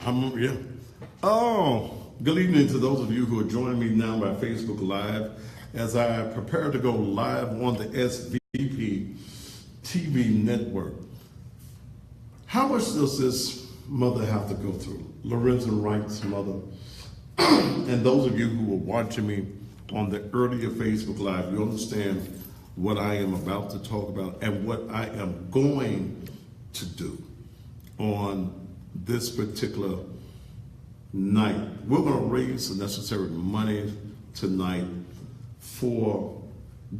Yeah. Oh, good evening to those of you who are joining me now by Facebook Live as I prepare to go live on the SVP TV network. How much does this mother have to go through? Lorenzen Wright's mother. And those of you who are watching me on the earlier Facebook Live, you understand what I am about to talk about and what I am going to do on this particular night. We're going to raise the necessary money tonight for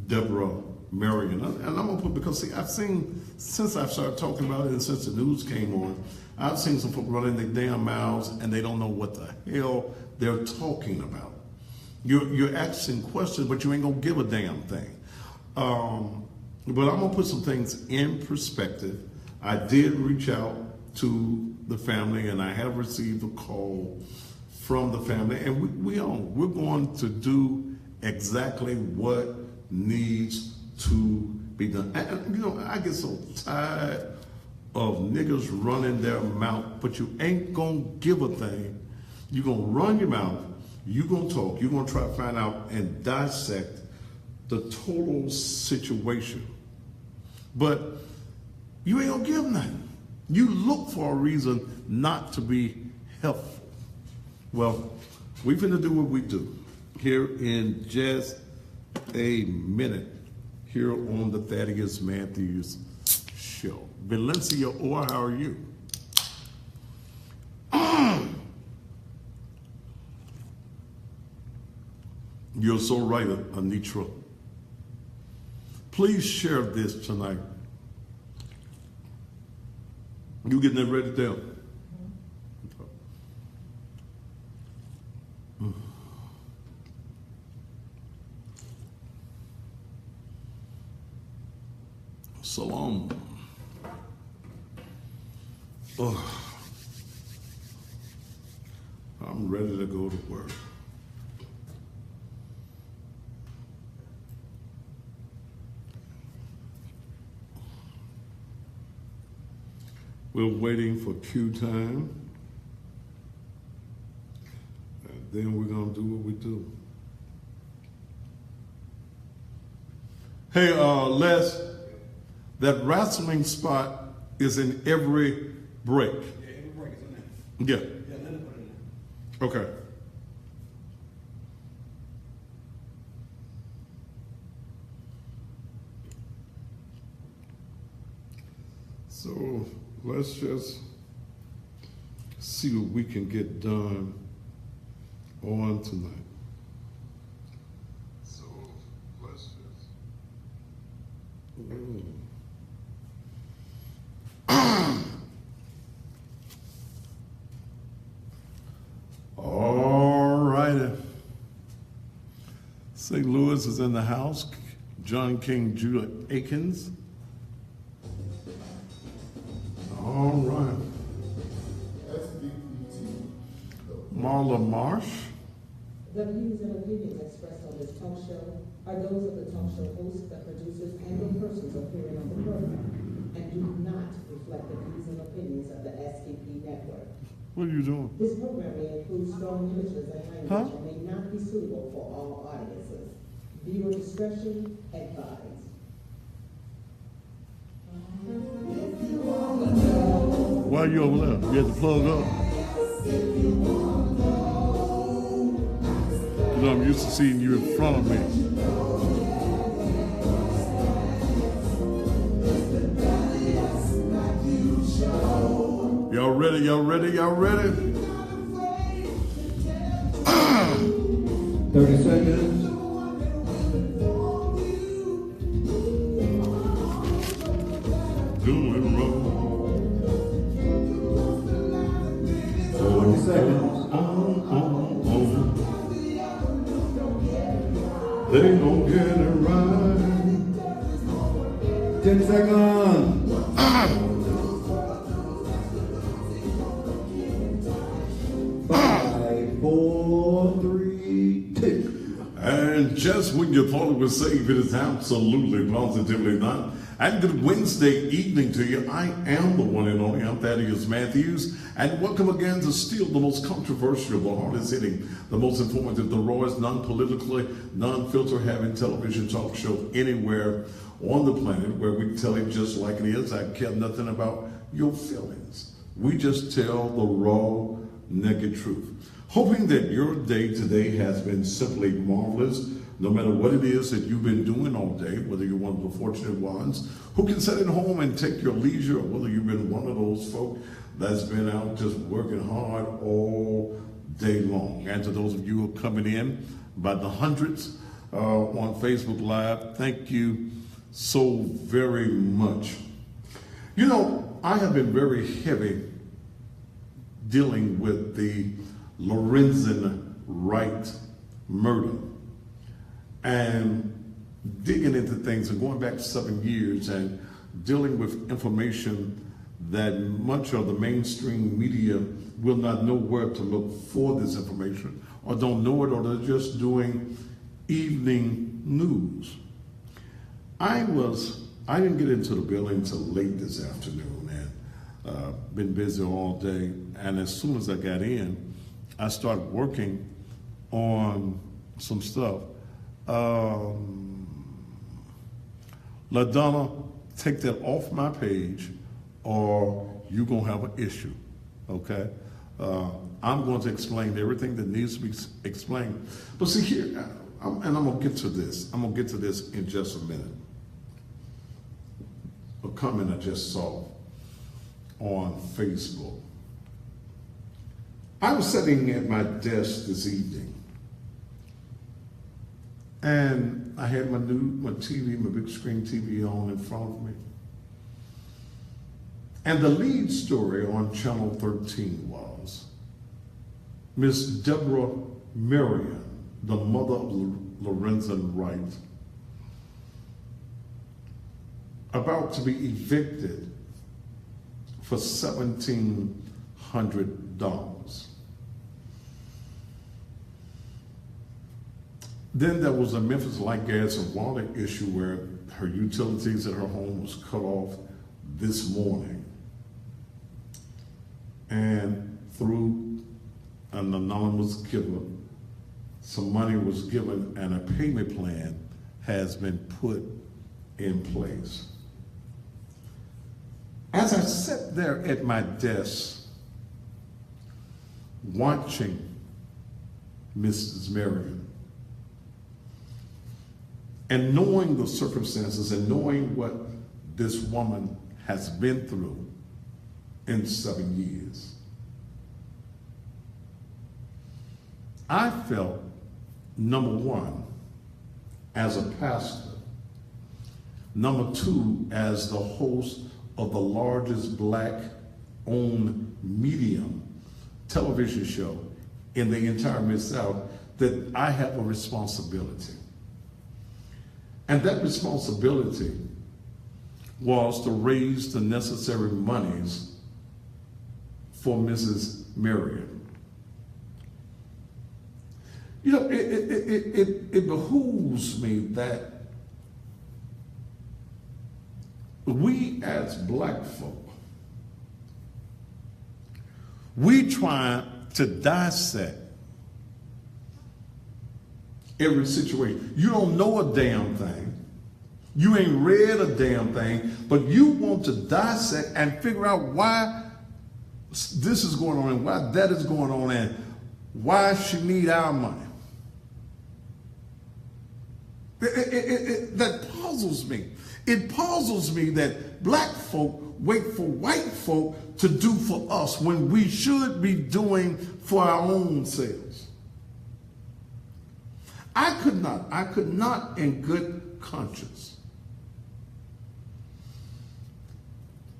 Deborah Marion. And I'm going to put, because see, I've seen, since I've started talking about it and since the news came on, I've seen some folks running their damn mouths and they don't know what the hell they're talking about. You're asking questions, but you ain't going to give a damn thing. But I'm going to put some things in perspective. I did reach out to the family, and I have received a call from the family, and we're going to do exactly what needs to be done. And, you know, I get so tired of niggas running their mouth, but you ain't gonna give a thing. You're gonna run your mouth, you're gonna talk, you're gonna try to find out and dissect the total situation. But you ain't gonna give nothing. You look for a reason not to be helpful. Well, we finna do what we do here in just a minute here on the Thaddeus Matthews Show. Valencia, or how are you? You're so right, Anitra. Please share this tonight. You getting that ready down? Salam. Oh, I'm ready to go to work. We're waiting for cue time, and then we're gonna do what we do. Hey, Les, that wrestling spot is in every break. Yeah, every break is in there. Yeah. Yeah, let it put it in there. Okay. So let's just see what we can get done on tonight. So let's just. All righty. St. Louis is in the house. John King, Judah Akins. All right. Marla Marsh. The views and opinions expressed on this talk show are those of the talk show host, the producers, and the persons appearing on the program, and do not reflect the views and opinions of the SVP network. What are you doing? This program may include strong images and language and may not be suitable for all audiences. Viewer discretion advised. Why are you over there? You had to plug up. You know, I'm used to seeing you in front of me. Y'all ready? Y'all ready? Y'all ready? 30 seconds. Doing wrong. 40 seconds. They don't get it right. 10 seconds. 5, 4, 3, 2. And And just when you thought it was safe, it is absolutely, positively not. And good Wednesday evening to you. I am the one and only, I'm Thaddeus Matthews, and welcome again to still the most controversial, the hardest hitting, the most informative, the rawest, non-politically, non-filter having television talk show anywhere on the planet, where we tell it just like it is. I care nothing about your feelings. We just tell the raw, naked truth. Hoping that your day today has been simply marvelous, no matter what it is that you've been doing all day, whether you're one of the fortunate ones who can sit at home and take your leisure, or whether you've been one of those folk that's been out just working hard all day long. And to those of you who are coming in by the hundreds on Facebook Live, thank you so very much. You know, I have been very heavy dealing with the Lorenzen Wright murder and digging into things and going back 7 years and dealing with information that much of the mainstream media will not know where to look for this information, or don't know it, or they're just doing evening news. I didn't get into the building until late this afternoon, and been busy all day. And as soon as I got in, I started working on some stuff. LaDonna, take that off my page, or you're gonna have an issue, okay? I'm going to explain everything that needs to be explained. But see here, and I'm gonna get to this. I'm gonna get to this in just a minute. A comment I just saw on Facebook. I was sitting at my desk this evening, and I had my TV, my big screen TV on in front of me. And the lead story on Channel 13 was Miss Deborah Marion, the mother of Lorenzen Wright, about to be evicted for $1,700. Then there was a Memphis Light, Gas, and Water issue where her utilities at her home was cut off this morning. And through an anonymous giver, some money was given and a payment plan has been put in place. As I sat there at my desk watching Mrs. Marion, and knowing the circumstances and knowing what this woman has been through in 7 years, I felt, number one, as a pastor, number two, as the host of the largest black-owned medium television show in the entire Mid-South, that I have a responsibility. And that responsibility was to raise the necessary monies for Mrs. Marion. You know, it behooves me that we as black folk, we try to dissect every situation. You don't know a damn thing. You ain't read a damn thing, but you want to dissect and figure out why this is going on and why that is going on and why she need our money. That puzzles me. It puzzles me that black folk wait for white folk to do for us when we should be doing for our own selves. I could not in good conscience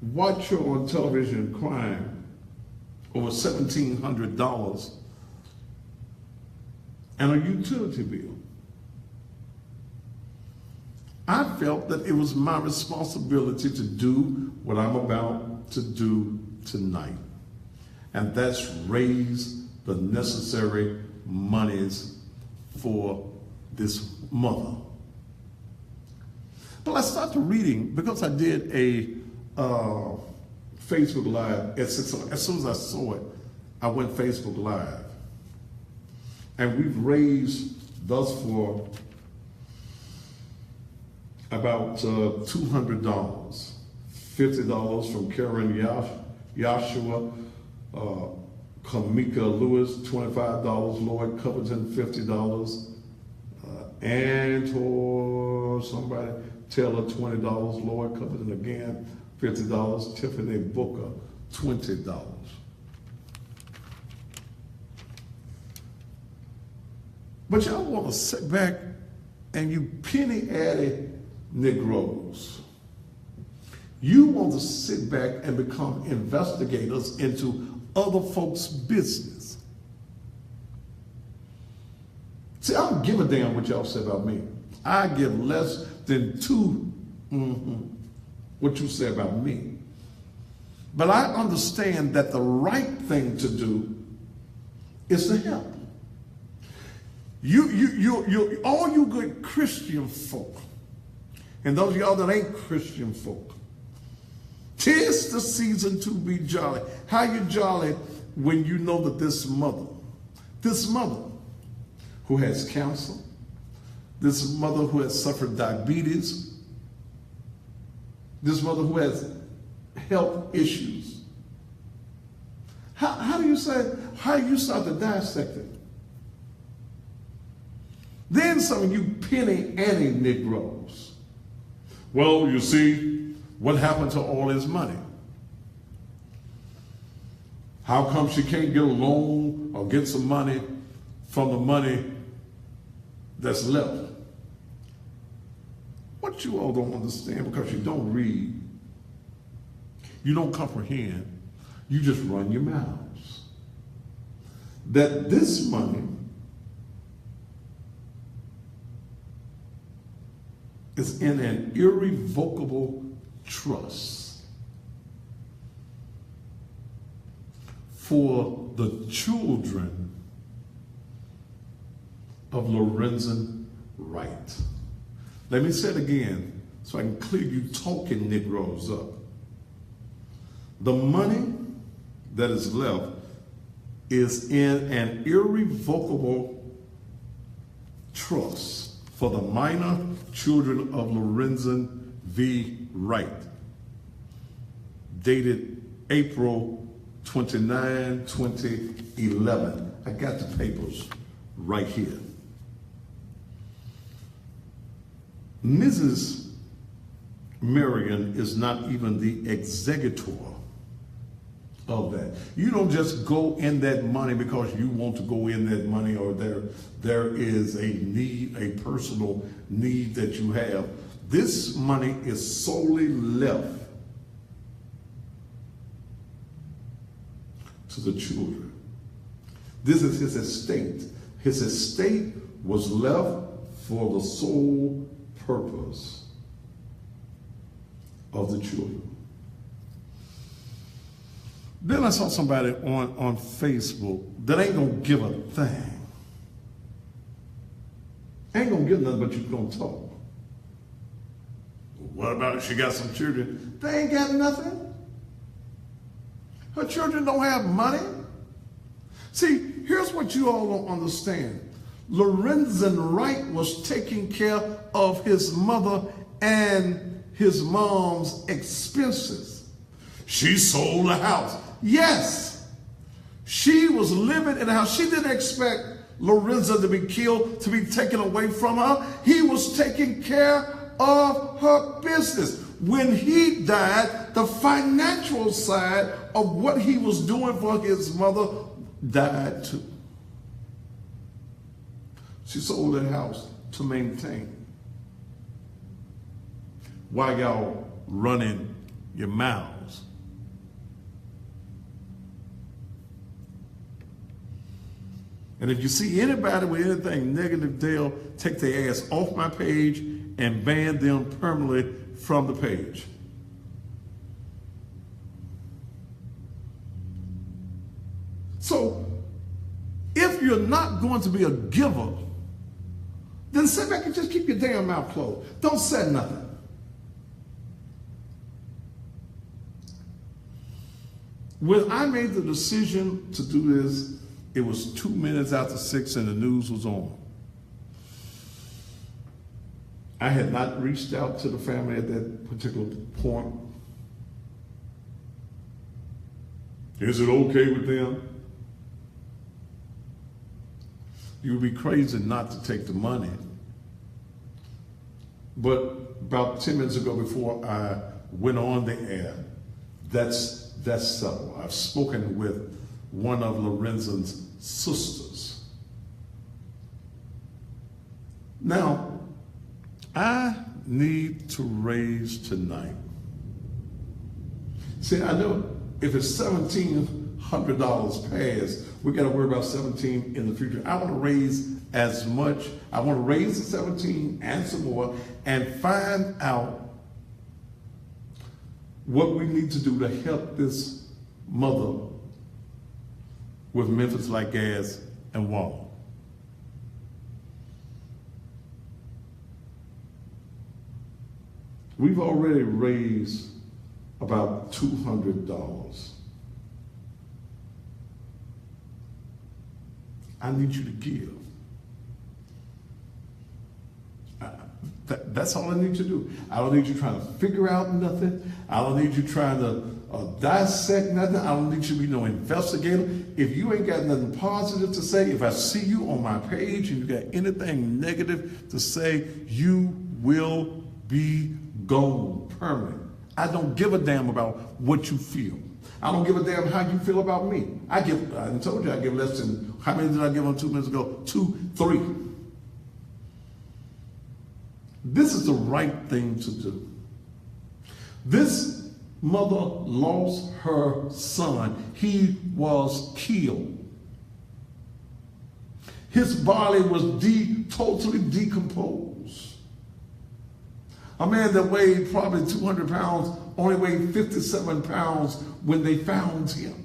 watch her on television crying over $1,700 and a utility bill. I felt that it was my responsibility to do what I'm about to do tonight, and that's raise the necessary monies for this mother. But I started reading because I did a Facebook Live at 6 o'clock. As soon as I saw it, I went Facebook Live. And we've raised thus far about $200. $50 from Karen Yashua, Kamika Lewis, $25, Lloyd Covington, $50, Antor, somebody, Taylor, $20, Lloyd Covington again, $50, Tiffany Booker, $20. But y'all want to sit back and you penny-ante Negroes. You want to sit back and become investigators into other folks' business. See, I don't give a damn what y'all say about me. I give less than what you say about me. But I understand that the right thing to do is to help. You all you good Christian folk, and those of y'all that ain't Christian folk, 'tis the season to be jolly. How you jolly when you know that this mother who has cancer, this mother who has suffered diabetes, this mother who has health issues. How do you start to dissect it? Then some of you penny-ante Negroes. Well, you see, what happened to all his money? How come she can't get a loan or get some money from the money that's left? What you all don't understand, because you don't read, you don't comprehend, you just run your mouths, that this money is in an irrevocable trust for the children of Lorenzen Wright. Let me say it again so I can clear you talking Negroes up. The money that is left is in an irrevocable trust for the minor children of Lorenzen V. Wright, dated April 29, 2011. I got the papers right here. Mrs. Marion is not even the executor of that. You don't just go in that money because you want to go in that money, or there is a need, a personal need that you have. This money is solely left to the children. This is his estate. His estate was left for the sole purpose of the children. Then I saw somebody on Facebook that ain't gonna give a thing. Ain't gonna give nothing, but you gonna talk. What about if she got some children? They ain't got nothing. Her children don't have money. See, here's what you all don't understand. Lorenzen Wright was taking care of his mother and his mom's expenses. She sold the house. Yes, she was living in a house. She didn't expect Lorenzen to be killed, to be taken away from her. He was taking care of her business. When he died, the financial side of what he was doing for his mother died too. She sold that house to maintain. Why y'all running your mouths? And if you see anybody with anything negative, they'll take their ass off my page and ban them permanently from the page. So, if you're not going to be a giver then sit back and just keep your damn mouth closed. Don't say nothing. When I made the decision to do this, it was 2 minutes after 6 and the news was on. I had not reached out to the family at that particular point. Is it okay with them? You would be crazy not to take the money. But about 10 minutes ago, before I went on the air, that's settled. I've spoken with one of Lorenzen's sisters. Now, I need to raise tonight. See, I know if it's $1,700 past, we got to worry about 17 in the future. I want to raise as much. I want to raise the 17 and some more and find out what we need to do to help this mother with Memphis Like Gas and water. We've already raised about $200. I need you to give. That's all I need you to do. I don't need you trying to figure out nothing. I don't need you trying to dissect nothing. I don't need you to be no investigator. If you ain't got nothing positive to say, if I see you on my page and you got anything negative to say, you will be gone permanent. I don't give a damn about what you feel. I don't give a damn how you feel about me. I told you I give less than, how many did I give on 2 minutes ago? 2, 3. This is the right thing to do. This mother lost her son. He was killed. His body was totally decomposed. A man that weighed probably 200 pounds only weighed 57 pounds when they found him.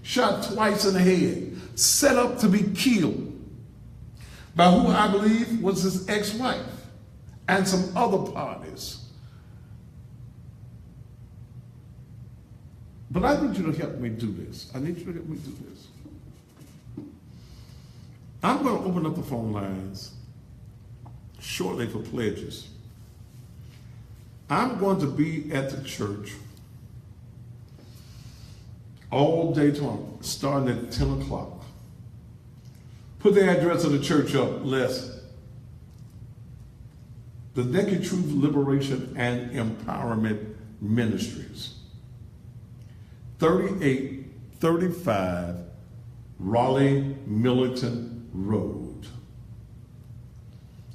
Shot twice in the head, set up to be killed by who I believe was his ex-wife and some other parties. But I need you to help me do this. I need you to help me do this. I'm going to open up the phone lines shortly for pledges. I'm going to be at the church all day tomorrow, starting at 10 o'clock. Put the address of the church up, Les. The Naked Truth Liberation and Empowerment Ministries. 3835 Raleigh Millington Road.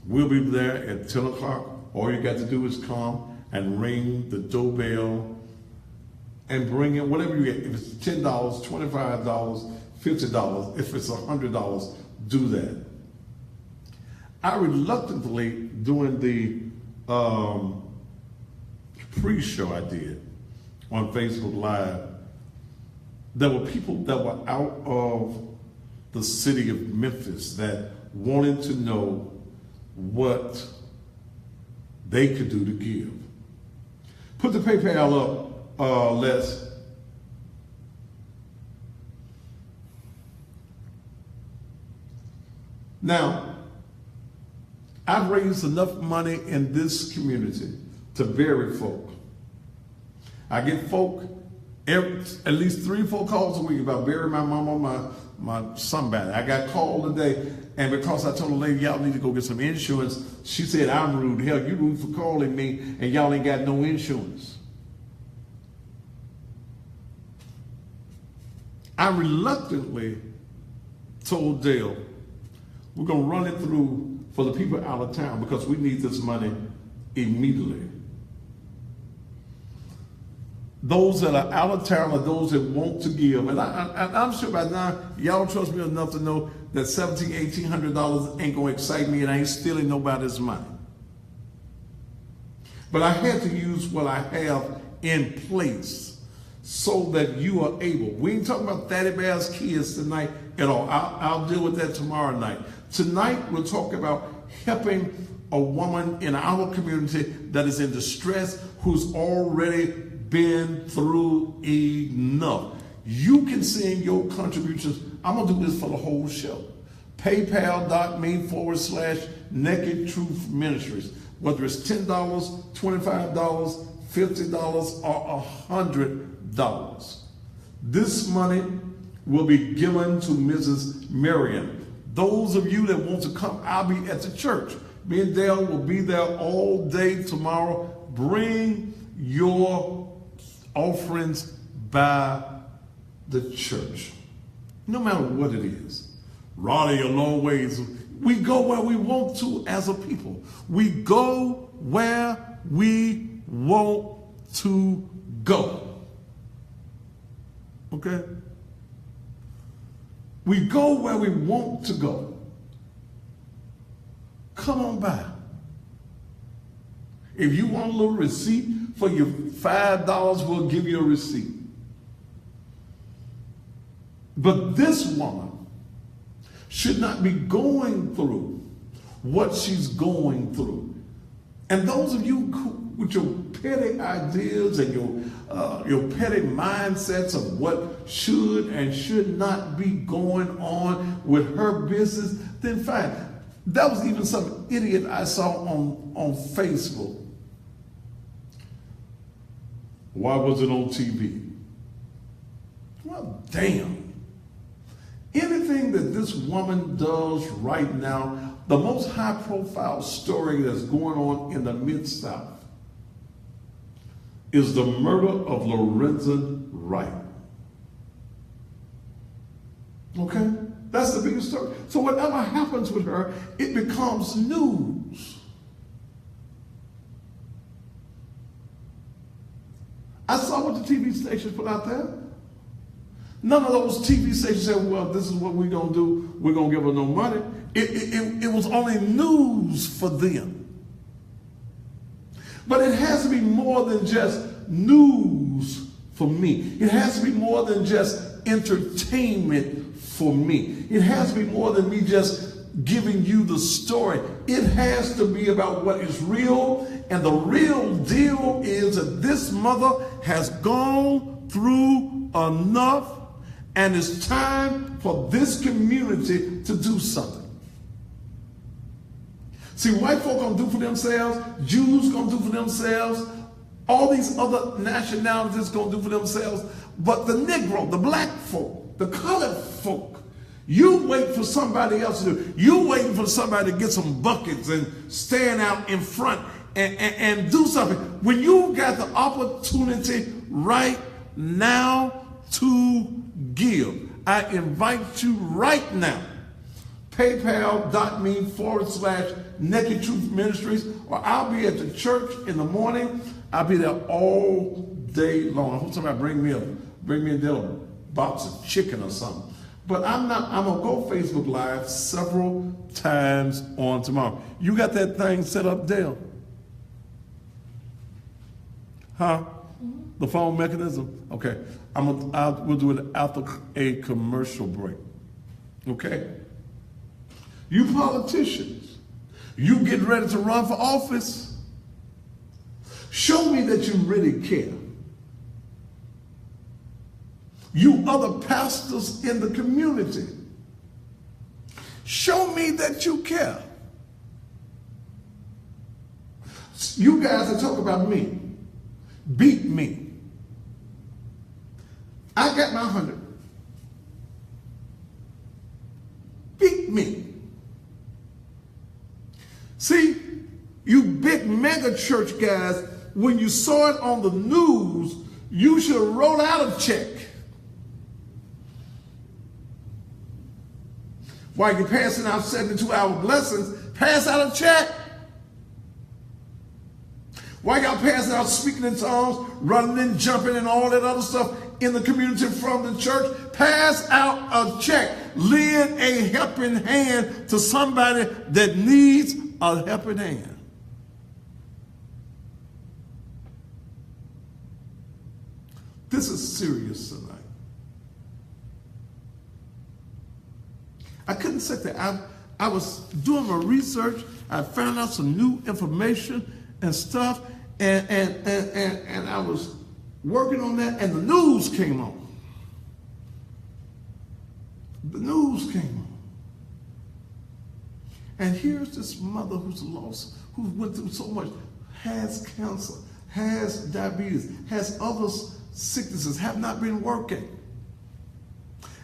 We'll be there at 10 o'clock. All you got to do is come and ring the doorbell and bring in whatever you get. If it's $10, $25, $50, if it's $100, do that. I reluctantly, during the pre-show I did on Facebook Live, there were people that were out of the city of Memphis that wanted to know what they could do to give. Put the PayPal up, Les. Now, I've raised enough money in this community to bury folk. I get folk at least 3 or 4 calls a week about burying my mama, my somebody. I got called today, and because I told the lady, y'all need to go get some insurance, she said, I'm rude. Hell, you rude for calling me, and y'all ain't got no insurance. I reluctantly told Dale, we're going to run it through for the people out of town because we need this money immediately. Those that are out of town are those that want to give. And I'm sure by now, y'all trust me enough to know that $1,700, $1,800 ain't going to excite me and I ain't stealing nobody's money. But I had to use what I have in place so that you are able. We ain't talking about Thaddeus Matthews kids tonight at all. I'll deal with that tomorrow night. Tonight, we'll talk about helping a woman in our community that is in distress, who's already been through enough. You can send your contributions. I'm going to do this for the whole show. PayPal.me/Naked Truth Ministries. Whether it's $10, $25, $50, or $100. This money will be given to Mrs. Marion. Those of you that want to come, I'll be at the church. Me and Dale will be there all day tomorrow. Bring your offerings by the church, no matter what it is. Raleigh, a long ways. We go where we want to as a people. We go where we want to go. Okay? We go where we want to go. Come on by. If you want a little receipt for your $5, we'll give you a receipt. But this woman should not be going through what she's going through. And those of you with your petty ideas and your petty mindsets of what should and should not be going on with her business, then fine. That was even some idiot I saw on Facebook. Why was it on TV? Well, damn. Anything that this woman does right now, the most high-profile story that's going on in the Mid-South is the murder of Lorenzen Wright. Okay? That's the biggest story. So whatever happens with her, it becomes news. I saw what the TV stations put out there. None of those TV stations said, well, this is what we're going to do. We're going to give her no money. It was only news for them. But it has to be more than just news for me. It has to be more than just entertainment for me. It has to be more than me just giving you the story. It has to be about what is real. And the real deal is that this mother has gone through enough. And it's time for this community to do something. See, white folk gonna do for themselves, Jews gonna do for themselves, all these other nationalities gonna do for themselves, but the Negro, the black folk, the colored folk, you wait for somebody else to do. You waiting for somebody to get some buckets and stand out in front and do something. When you got the opportunity right now to give, I invite you right now, PayPal.me/Naked Truth Ministries, or I'll be at the church in the morning. I'll be there all day long. I hope somebody bring me a box of chicken or something. But I'm gonna go Facebook Live several times on tomorrow. You got that thing set up, Dale? Huh? The phone mechanism? Okay. We'll do it after a commercial break. Okay? You politicians, you get ready to run for office. Show me that you really care. You other pastors in the community, show me that you care. You guys that talk about me, beat me. I got my 100. Beat me. See, you big mega church guys, when you saw it on the news, you should have wrote out a check. While you're passing out 72-hour blessings, pass out a check. While y'all passing out speaking in tongues, running and jumping and all that other stuff in the community from the church, pass out a check. Lend a helping hand to somebody that needs a helping hand. This is serious tonight. I couldn't sit there. I was doing my research. I found out some new information and stuff, and I was working on that, and the news came on. The news came on. And here's this mother who's lost, who went through so much, has cancer, has diabetes, has other sicknesses, have not been working.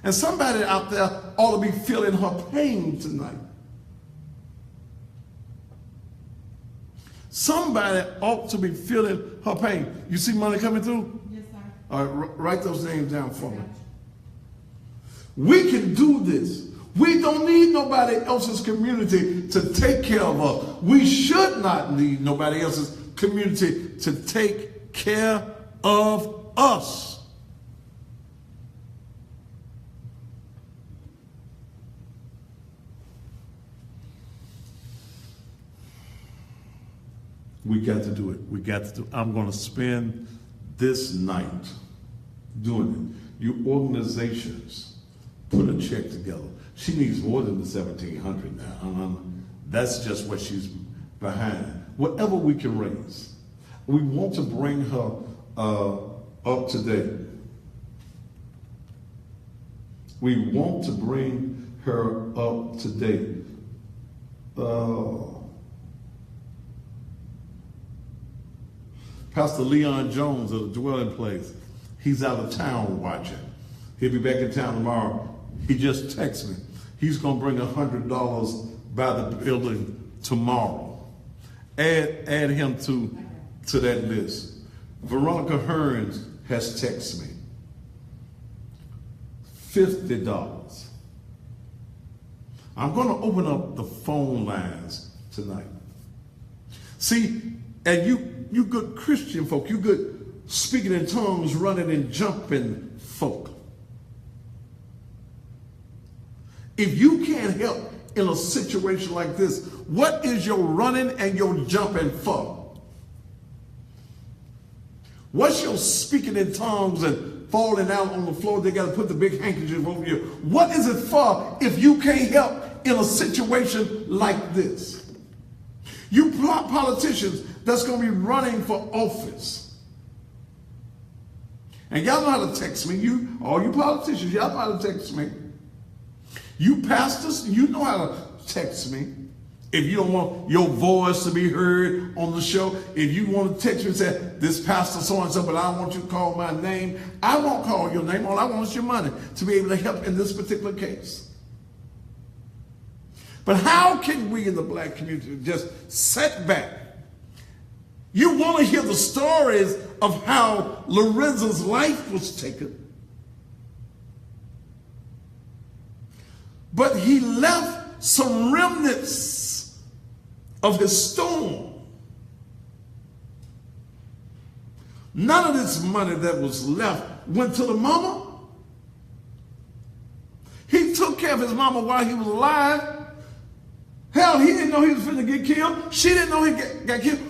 And somebody out there ought to be feeling her pain tonight. Somebody ought to be feeling her pain. You see money coming through? Yes, sir. All right, write those names down for me. We can do this. We don't need nobody else's community to take care of us. We should not need nobody else's community to take care of us. We got to do it. We got to do it. I'm going to spend this night doing it. You organizations, put a check together. She needs more than the $1,700 now. That's just what she's behind. Whatever we can raise. We want to bring her up to date. We want to bring her up to date. Pastor Leon Jones of the Dwelling Place, he's out of town watching. He'll be back in town tomorrow. He just texted me. He's going to bring $100 by the building tomorrow. Add him to that list. Veronica Hearns has texted me. $50. I'm going to open up the phone lines tonight. See, and you good Christian folk, you good speaking in tongues, running and jumping folk. If you can't help in a situation like this, what is your running and your jumping for? What's your speaking in tongues and falling out on the floor? They got to put the big handkerchief over you. What is it for if you can't help in a situation like this? You politicians that's going to be running for office. And y'all know how to text me. All you politicians, y'all know how to text me. You pastors, you know how to text me. If you don't want your voice to be heard on the show, if you want to text me and say, this pastor so-and-so, but I don't want you to call my name, I won't call your name. All I want is your money to be able to help in this particular case. But how can we in the black community just sit back? You want to hear the stories of how Lorenzen's life was taken. But he left some remnants of his storm. None of this money that was left went to the mama. He took care of his mama while he was alive. Hell, he didn't know he was finna get killed. She didn't know he got killed.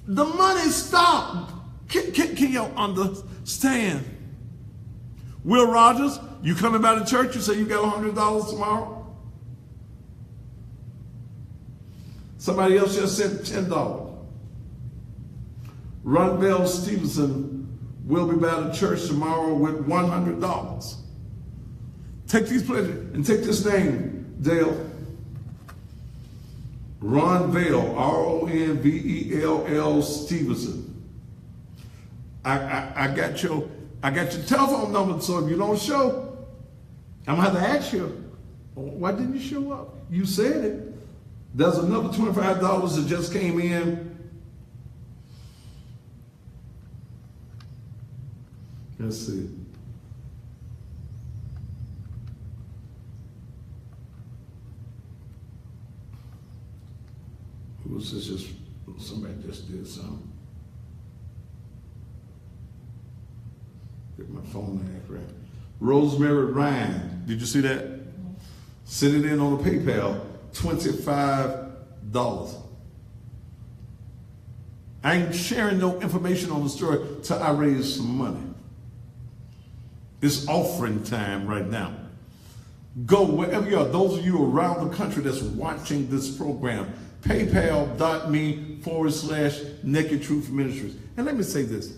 The money stopped. Can y'all understand? Will Rogers, you coming by the church, you say you got $100 tomorrow? Somebody else just sent $10. Ronvell Stevenson will be by the church tomorrow with $100. Take these pledges and take this name, Dale. Ronvell, R-O-N-V-E-L-L Stevenson. I got your telephone number, so if you don't show, I'm gonna have to ask you, why didn't you show up? You said it. There's another $25 that just came in. Let's see. Who was this? Just somebody just did something. Get my phone act right. Rosemary Ryan, did you see that? Send it in on the PayPal, $25. I ain't sharing no information on the story till I raise some money. It's offering time right now. Go wherever you are. Those of you around the country that's watching this program, paypal.me/Naked Truth Ministries. And let me say this.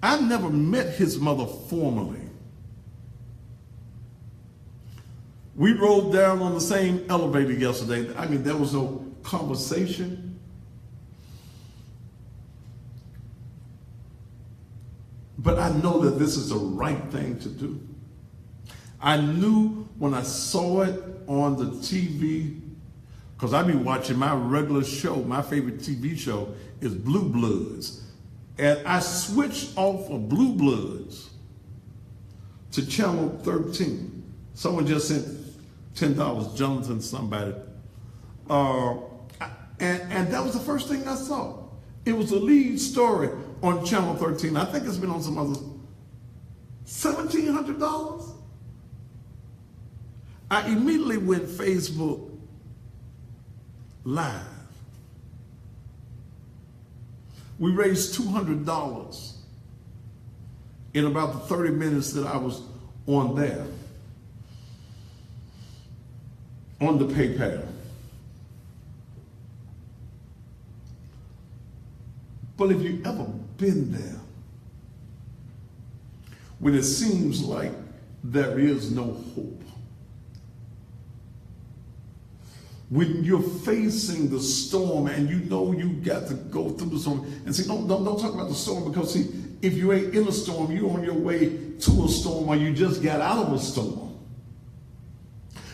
I never met his mother formally. We rode down on the same elevator yesterday. I mean, there was no conversation. But I know that this is the right thing to do. I knew when I saw it on the TV, because I be watching my regular show, my favorite TV show is Blue Bloods. And I switched off of Blue Bloods to Channel 13. Someone just sent $10, Jonathan somebody. And that was the first thing I saw. It was the lead story on Channel 13. I think it's been on some others. $1,700. I immediately went Facebook Live. We raised $200 in about the 30 minutes that I was on there, on the PayPal. But if you've ever been there, when it seems like there is no hope, when you're facing the storm and you know you got to go through the storm, and see, don't talk about the storm, because see, if you ain't in a storm, you're on your way to a storm, or you just got out of a storm.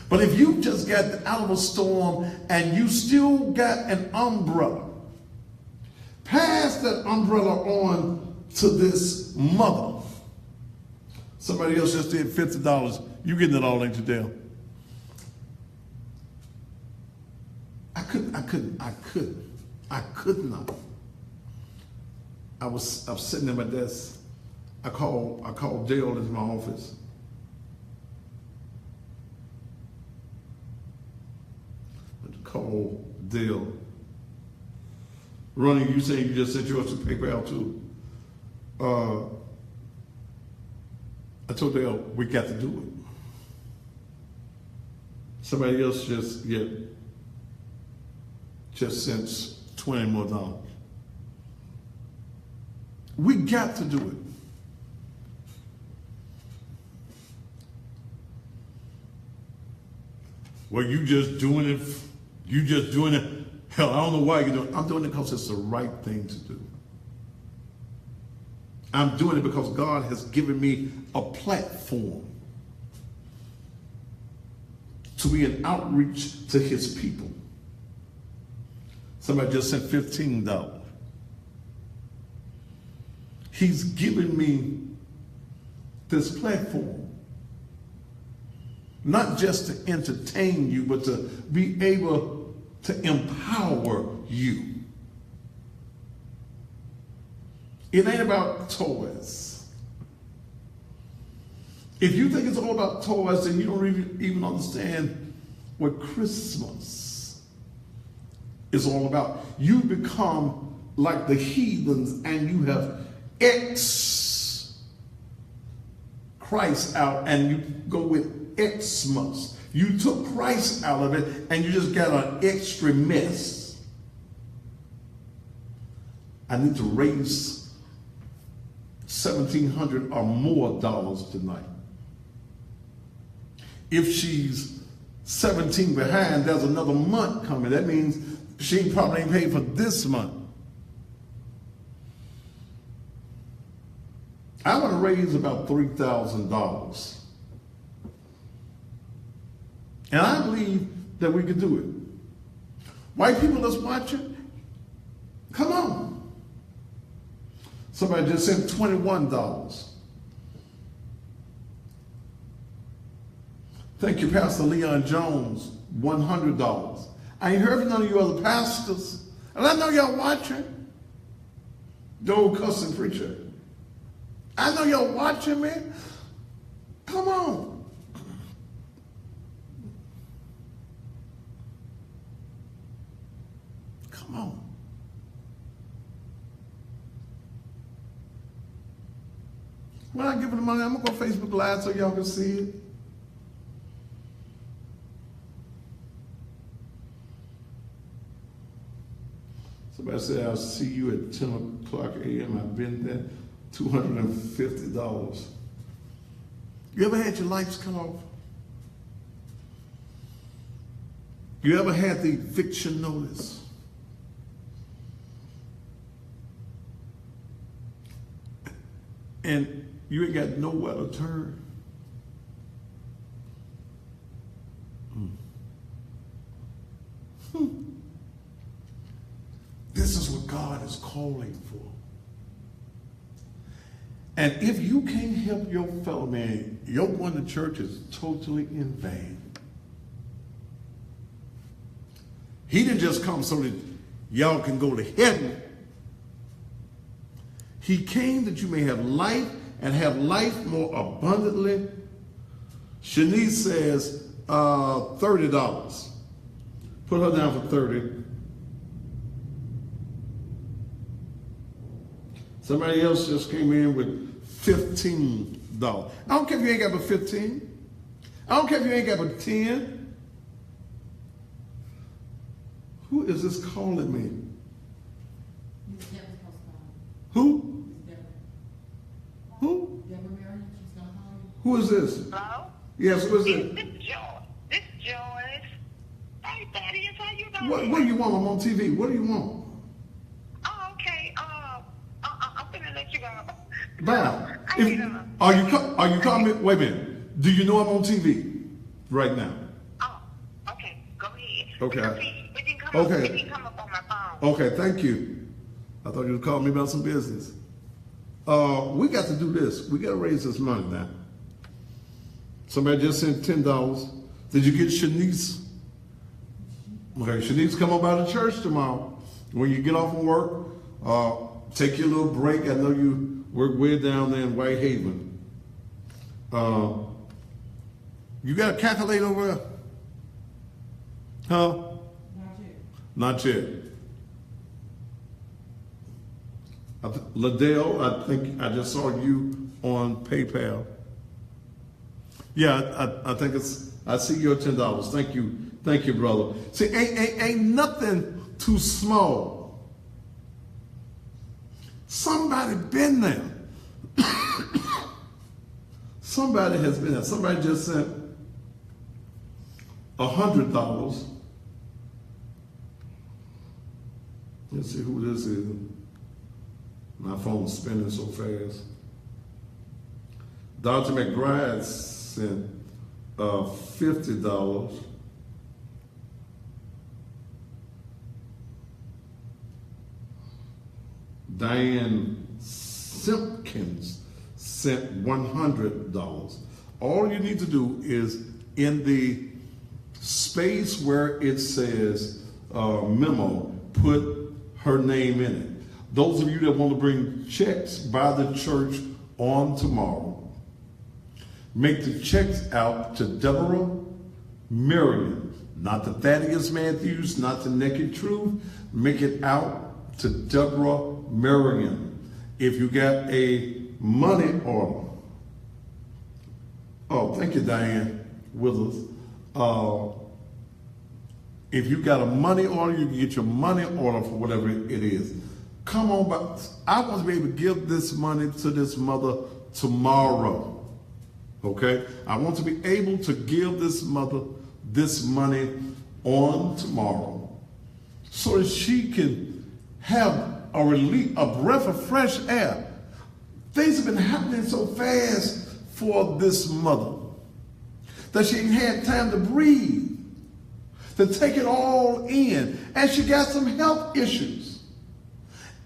But if you just got out of a storm and you still got an umbrella, pass that umbrella on to this mother. Somebody else just did $50. You getting it all, ain't you, Dale? I could not. I was sitting at my desk. I called Dale into my office. I called Dale. Ronnie, you say you just sent yours to PayPal too. I told Dale, we got to do it. Somebody else just sent $20 more. We got to do it. Well, you just doing it. Hell, I don't know why you're doing it. I'm doing it because it's the right thing to do. I'm doing it because God has given me a platform to be an outreach to his people. Somebody just sent $15. He's given me this platform, not just to entertain you, but to be able to empower you. It ain't about toys. If you think it's all about toys, then you don't even understand what Christmas is all about. You become like the heathens and you have X Christ out and you go with Xmas. You took Christ out of it and you just got an extra mess. I need to raise $1,700 or more tonight. If she's 17 behind, there's another month coming. That means she probably ain't paid for this month. I want to raise about $3,000. And I believe that we could do it. White people that's watching, come on. Somebody just sent $21. Thank you, Pastor Leon Jones, $100. I ain't heard from none of you other pastors. And I know y'all watching. The old cussing preacher. I know y'all watching, man. Come on. Come on. When I give her the money, I'm going to go Facebook Live so y'all can see it. Somebody said, I'll see you at 10 o'clock a.m. I've been there. $250. You ever had your lights cut off? You ever had the eviction notice? And you ain't got nowhere to turn? This is what God is calling for. And if you can't help your fellow man, your going to church is totally in vain. He didn't just come so that y'all can go to heaven. He came that you may have life and have life more abundantly. Shanice says $30. Put her down for 30. Somebody else just came in with $15. I don't care if you ain't got but 15. I don't care if you ain't got but 10. Who is this calling me? Who? Who? Who is this? Hello? Yes, who is it? This Joyce. Hey, Thaddeus, how you doing? What do you want? I'm on TV. What do you want? Oh, okay. I'm finna let you go. Bye. How you doing? Are you calling me? Wait a minute. Do you know I'm on TV right now? Oh, okay. Go ahead. Okay. We can come up on my phone. Okay, thank you. I thought you would call me about some business. We got to do this. We got to raise this money now. Somebody just sent $10. Did you get Shanice? Okay, Shanice, come on by the church tomorrow. When you get off from work, take your little break. I know you work way down there in Whitehaven. You got a calculator over there? Huh? Not yet. Liddell, I think I just saw you on PayPal. Yeah, I think I see your $10. Thank you, brother. See, ain't nothing too small. Somebody been there. Somebody has been there. Somebody just sent $100. Let's see who this is. My phone's spinning so fast. Dr. McBride sent $50. Diane Simpkins sent $100. All you need to do is in the space where it says memo, put her name in it. Those of you that want to bring checks by the church on tomorrow, make the checks out to Deborah Miriam, not to Thaddeus Matthews, not to Naked Truth. Make it out to Deborah Miriam. If you got a money order, oh, thank you, Diane Withers. If you got a money order, you can get your money order for whatever it is. Come on, but I want to be able to give this money to this mother tomorrow. Okay? I want to be able to give this mother this money on tomorrow so that she can have a relief, a breath of fresh air. Things have been happening so fast for this mother that she ain't had time to breathe, to take it all in, and she got some health issues.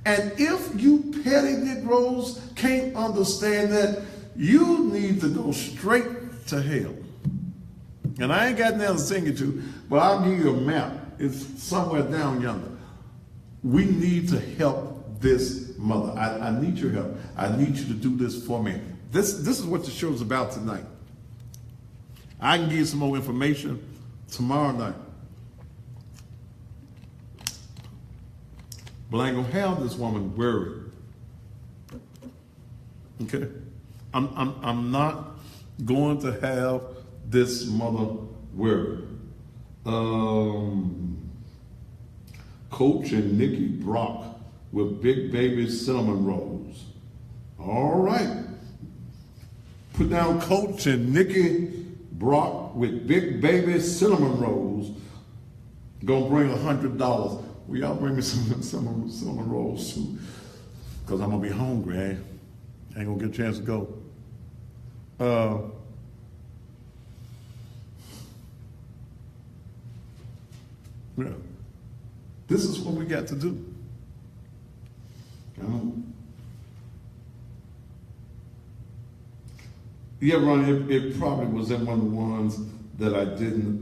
And if you petty Negroes can't understand that, you need to go straight to hell. And I ain't got nothing to sing it to, but I'll give you a map. It's somewhere down yonder. We need to help this mother. I need your help. I need you to do this for me. This is what the show's about tonight. I can give you some more information tomorrow night. But I ain't gonna have this woman worried. Okay? I'm not going to have this mother wear. Coach and Nikki Brock with Big Baby cinnamon rolls. All right. Put down Coach and Nikki Brock with Big Baby cinnamon rolls. Gonna bring $100. Will y'all bring me some cinnamon rolls too? Because I'm gonna be hungry. I ain't gonna get a chance to go. Yeah. This is what we got to do. Yeah, Ronnie, it probably was in one of the ones that I didn't,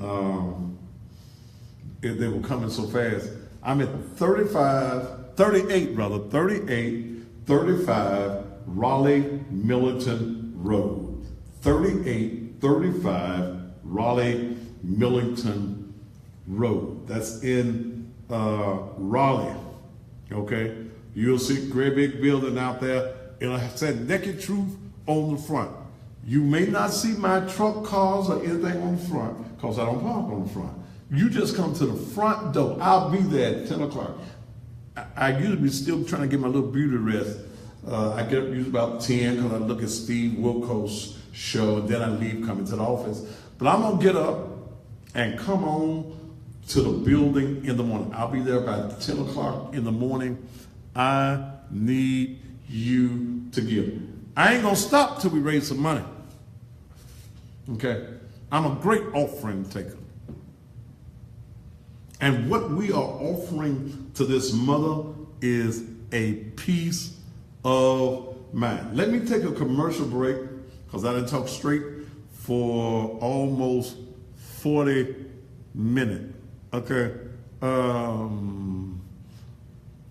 they were coming so fast. I'm at 38 35 Raleigh Millington Road. 3835 Raleigh Millington Road. That's in Raleigh. Okay? You'll see a great big building out there. It'll say Naked Truth on the front. You may not see my truck, cars, or anything on the front because I don't park on the front. You just come to the front door. I'll be there at 10 o'clock. I usually be still trying to get my little beauty rest. I get up usually about 10 because I look at Steve Wilco's show, and then I leave coming to the office. But I'm going to get up and come on to the building in the morning. I'll be there about 10 o'clock in the morning. I need you to give. I ain't going to stop till we raise some money. Okay? I'm a great offering taker. And what we are offering to this mother is a peace of mind. Let me take a commercial break because I didn't talk straight for almost 40 minutes. Okay.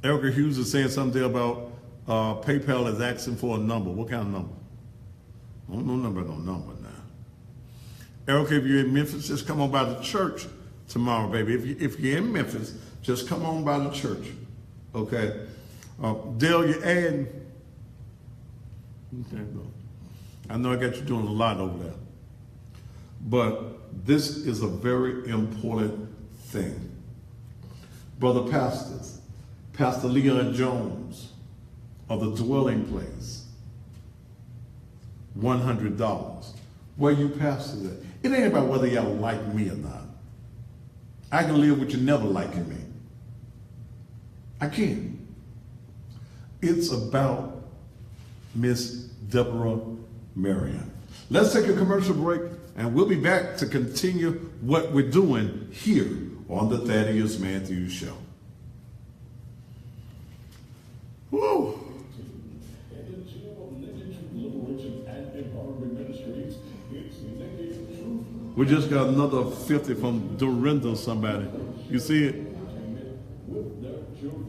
Erica Hughes is saying something there about PayPal is asking for a number. What kind of number? I don't know number now. Erica, if you're in Memphis, just come on by the church tomorrow, baby. If you're in Memphis, just come on by the church. Okay. Dale, you're adding. Okay, no. I know I got you doing a lot over there. But this is a very important thing. Brother pastors, Pastor Leon Jones of the Dwelling Place, $100. Where you pastors at? It ain't about whether y'all like me or not. I can live with you never liking me. I can. It's about Miss Deborah Marion. Let's take a commercial break, and we'll be back to continue what we're doing here on the Thaddeus Matthews Show. Woo! We just got another 50 from Lorenzen somebody. You see it? With their children.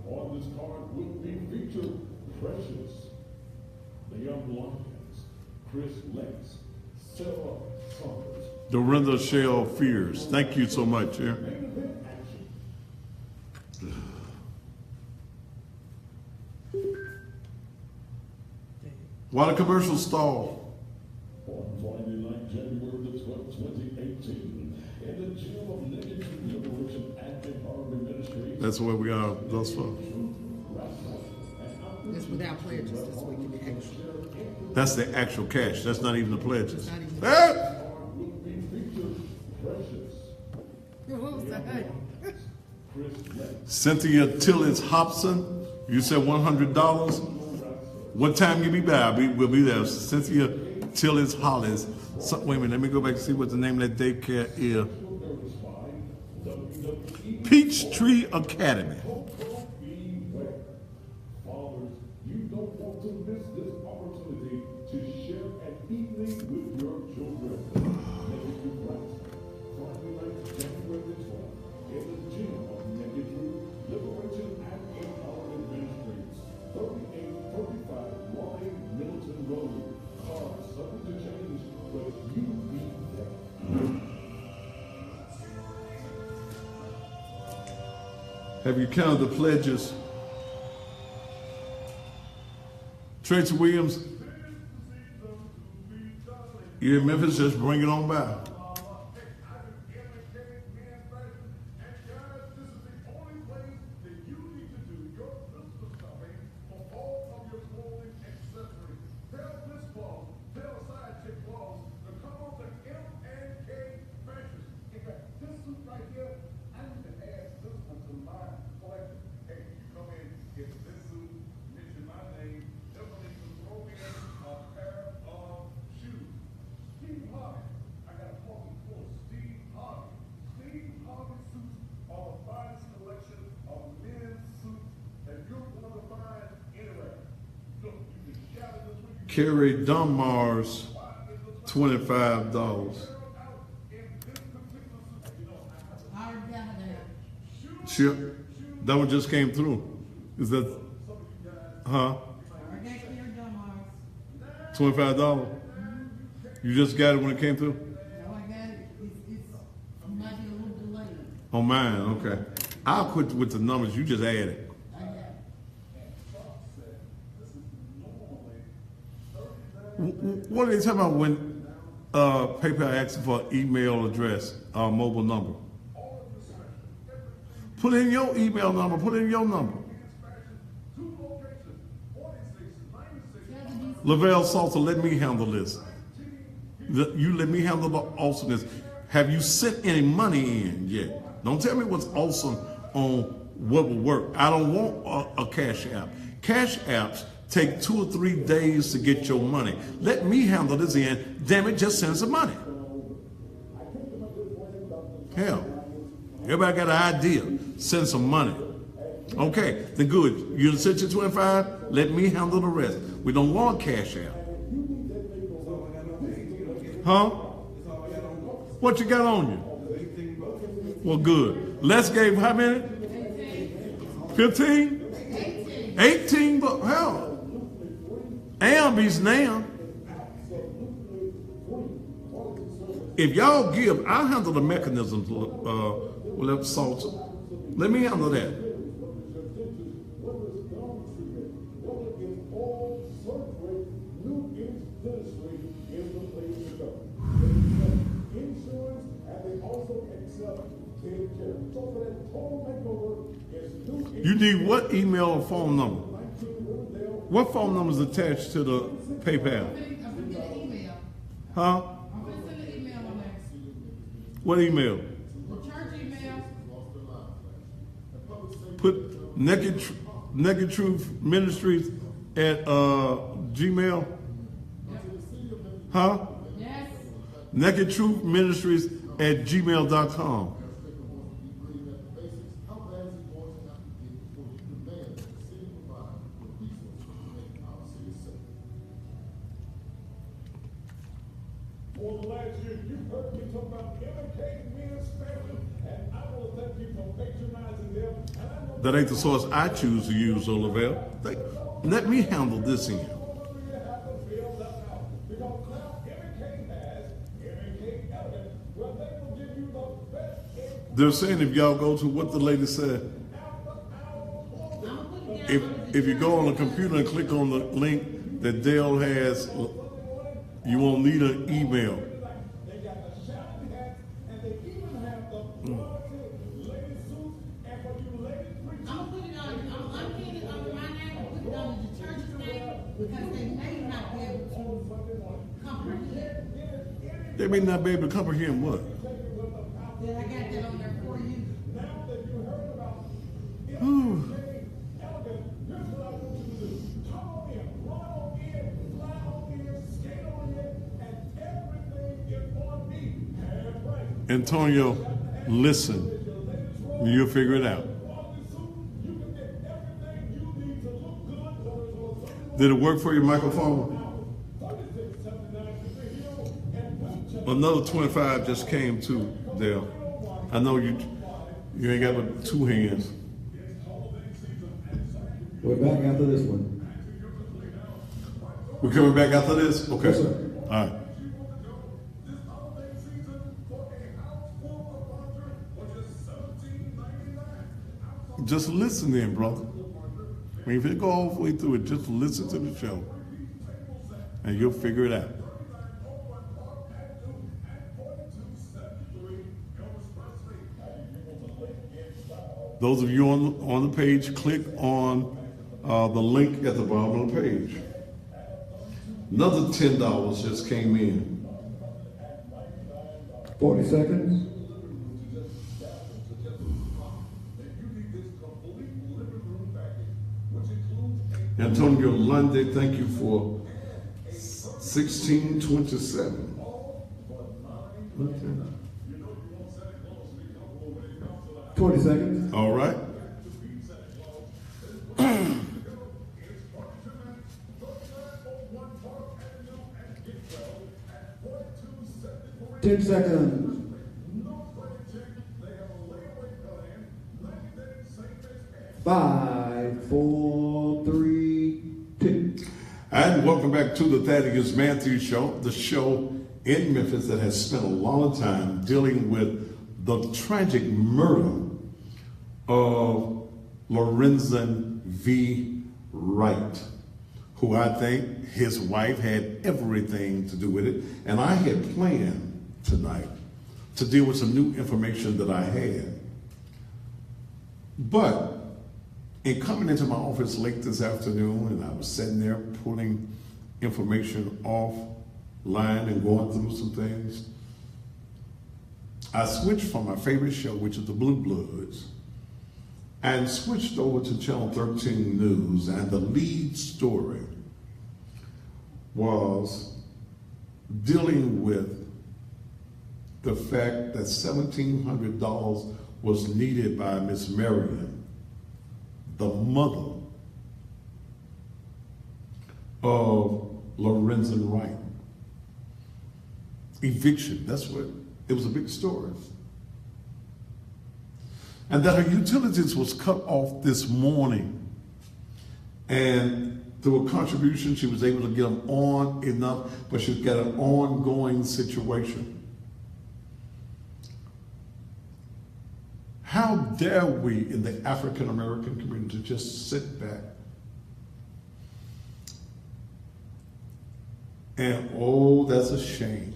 On this card will be featured Precious, the Young Lions, Chris Lex, Sarah Saunders. Lorenzen Shell Fears. Thank you so much. Yeah. Why the commercial stall? On Friday night, January the 12th, 2018, in the Gym of Naked Liberation Active Harbor Ministries. That's where we are thus far. It's without pledges this week in the actual. That's the actual cash. That's not even the pledges. Not even What was that? Cynthia Tillis Hobson, you said $100. What time you be back? We'll be there. Cynthia Tillis Hollis. Wait a minute, let me go back and see what the name of that daycare is. Peachtree Academy. Fathers, you don't want to miss this opportunity to share an evening with your children. Naked Truth Christ. Friday night, January the 12th, in the Gym of Naked Truth Liberation and Empowerment Ministries, 3835 Raleigh Milton Road. Cars subject to change, but you be there. Have you counted the pledges? Tracy Williams, You're in Memphis, just bring it on by. Carrie Dunbar's $25. Sure. That one just came through. Is that, huh? $25? You just got it when it came through? No, I got it. It might be a little delayed. On mine, okay. I'll quit with the numbers you just added. I got it. What are they talking about when PayPal asks for an email address or mobile number? Put in your email number, put in your number. Lavelle Salter, let me handle this. You let me handle the awesomeness. Have you sent any money in yet? Don't tell me what's awesome on what will work. I don't want a cash app. Cash apps take 2 or 3 days to get your money. Let me handle this in. Damn it, just send some money. Hell, everybody got an idea. Send some money. Okay, then good. You sent your 25, let me handle the rest. We don't want a cash app. Huh? What you got on you? Well, good. Les gave how many? 15? 18, but hell. Ambies now. If y'all give, I'll handle the mechanisms, with Salter. Let me handle that. You need what email or phone number? What phone number is attached to the PayPal? I'm gonna email. Huh? I'm gonna send an email on there. What email? The church email. Put Naked Truth Ministries at Gmail. Huh? Yes. Naked Truth Ministries at gmail.com. For the last year, you've heard me talk about imitating men's family, and I want to thank you for patronizing them. And I know That ain't the source I choose to use, Lavelle. Let me handle this in. They're saying if y'all go to what the lady said, if you go on the computer and click on the link that Dale has, you won't need an email. I'm gonna put it on, I'm getting it under my name, and put it under the church's name, because they may not be able to comprehend. They may not be able to comprehend what. Then I got that on there for you. Whew. Antonio, listen. You'll figure it out. Did it work for your microphone? Another 25 just came too, Dale. I know you ain't got but 2 hands. We're back after this one. We're coming back after this? Okay. Yes, sir. All right. Just listen in, brother. I mean, if you go all the way through it, just listen to the show. And you'll figure it out. Those of you on the page, click on the link at the bottom of the page. Another $10 just came in. 40 seconds. Antonio Lundy, thank you for 1627. Okay. 20 seconds. All right. Ten seconds. 5, 4, 3, 2. And welcome back to the Thaddeus Matthews Show, the show in Memphis that has spent a lot of time dealing with the tragic murder of Lorenzen V. Wright, who I think his wife had everything to do with it. And I had planned tonight to deal with some new information that I had. But in coming into my office late this afternoon, and I was sitting there pulling information offline and going through some things, I switched from my favorite show, which is the Blue Bloods, and switched over to Channel 13 News, and the lead story was dealing with the fact that $1,700 was needed by Miss Marion, the mother of Lorenzen Wright. Eviction, that's what, it was a big story. And that her utilities was cut off this morning. And through a contribution, she was able to get them on enough, but she's got an ongoing situation. How dare we in the African American community just sit back and, oh, that's a shame.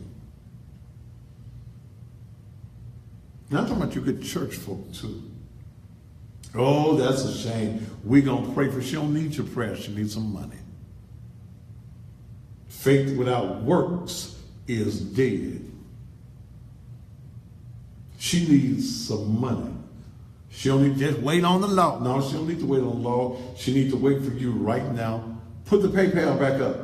Now I'm talking about you good church folk too. Oh, that's a shame. We're going to pray for her. She don't need your prayer. She needs some money. Faith without works is dead. She needs some money. She don't need to just wait on the law. No, she don't need to wait on the law. She needs to wait for you right now. Put the PayPal back up.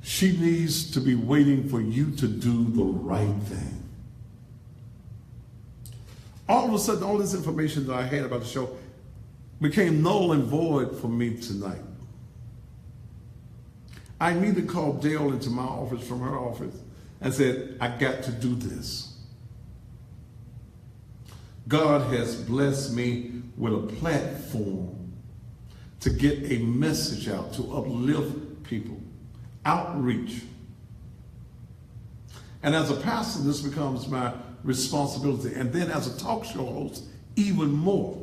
She needs to be waiting for you to do the right thing. All of a sudden, all this information that I had about the show became null and void for me tonight. I immediately called Dale into my office from her office and said, I got to do this. God has blessed me with a platform to get a message out, to uplift people, outreach. And as a pastor, this becomes my responsibility. And then as a talk show host, even more.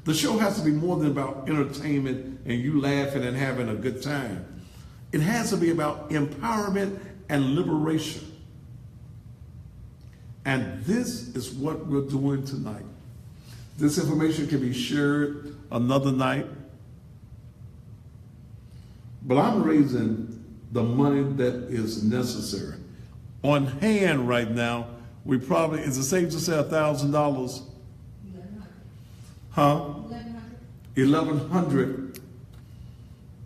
The show has to be more than about entertainment and you laughing and having a good time. It has to be about empowerment and liberation. And this is what we're doing tonight. This information can be shared another night. But I'm raising the money that is necessary. On hand right now, we probably, is it safe to say $1,000? Huh? $1,100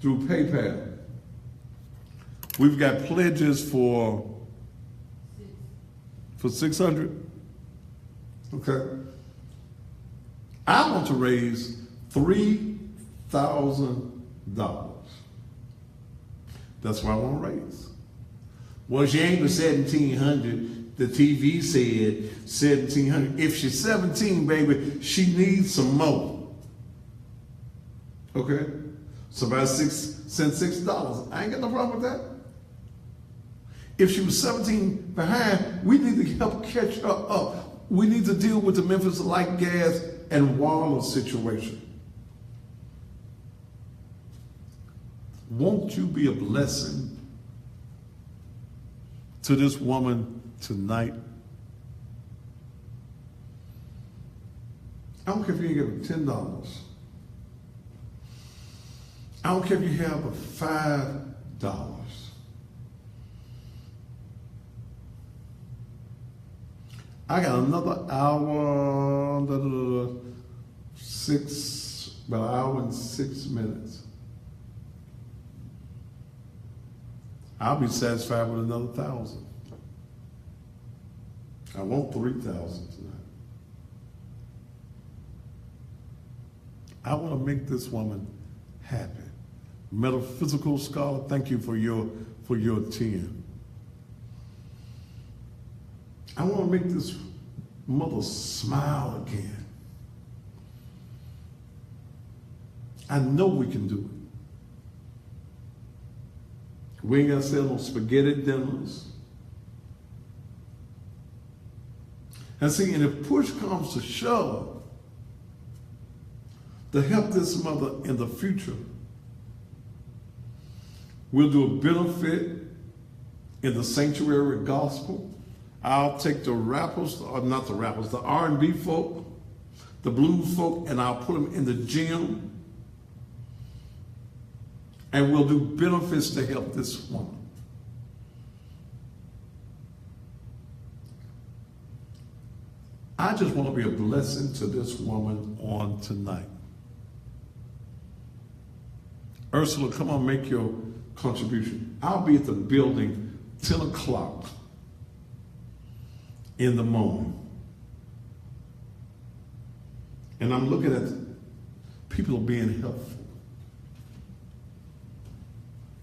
through PayPal. We've got pledges for 600. Okay. I want to raise $3,000. That's what I want to raise. Well, she ain't but 1,700. The TV said 1,700. If she's 17, baby, she needs some more. Okay? So about sent $6. I ain't got no problem with that. If she was 17 behind, we need to help catch her up. We need to deal with the Memphis Light, Gas, and Water situation. Won't you be a blessing to this woman tonight? I don't care if you ain't got $10. I don't care if you have $5. I got another hour, about an hour and 6 minutes. I'll be satisfied with another 1,000. I want 3,000 tonight. I want to make this woman happy. Metaphysical scholar, thank you for your 10. I want to make this mother smile again. I know we can do it. We ain't got to sell no spaghetti dinners. And see, and if push comes to shove, to help this mother in the future, we'll do a benefit in the sanctuary gospel. I'll take the rappers, or not the rappers, the R&B folk, the blues folk, and I'll put them in the gym. And we'll do benefits to help this woman. I just want to be a blessing to this woman on tonight. Ursula, come on, make your contribution. I'll be at the building 10 o'clock in the morning. And I'm looking at people being helpful.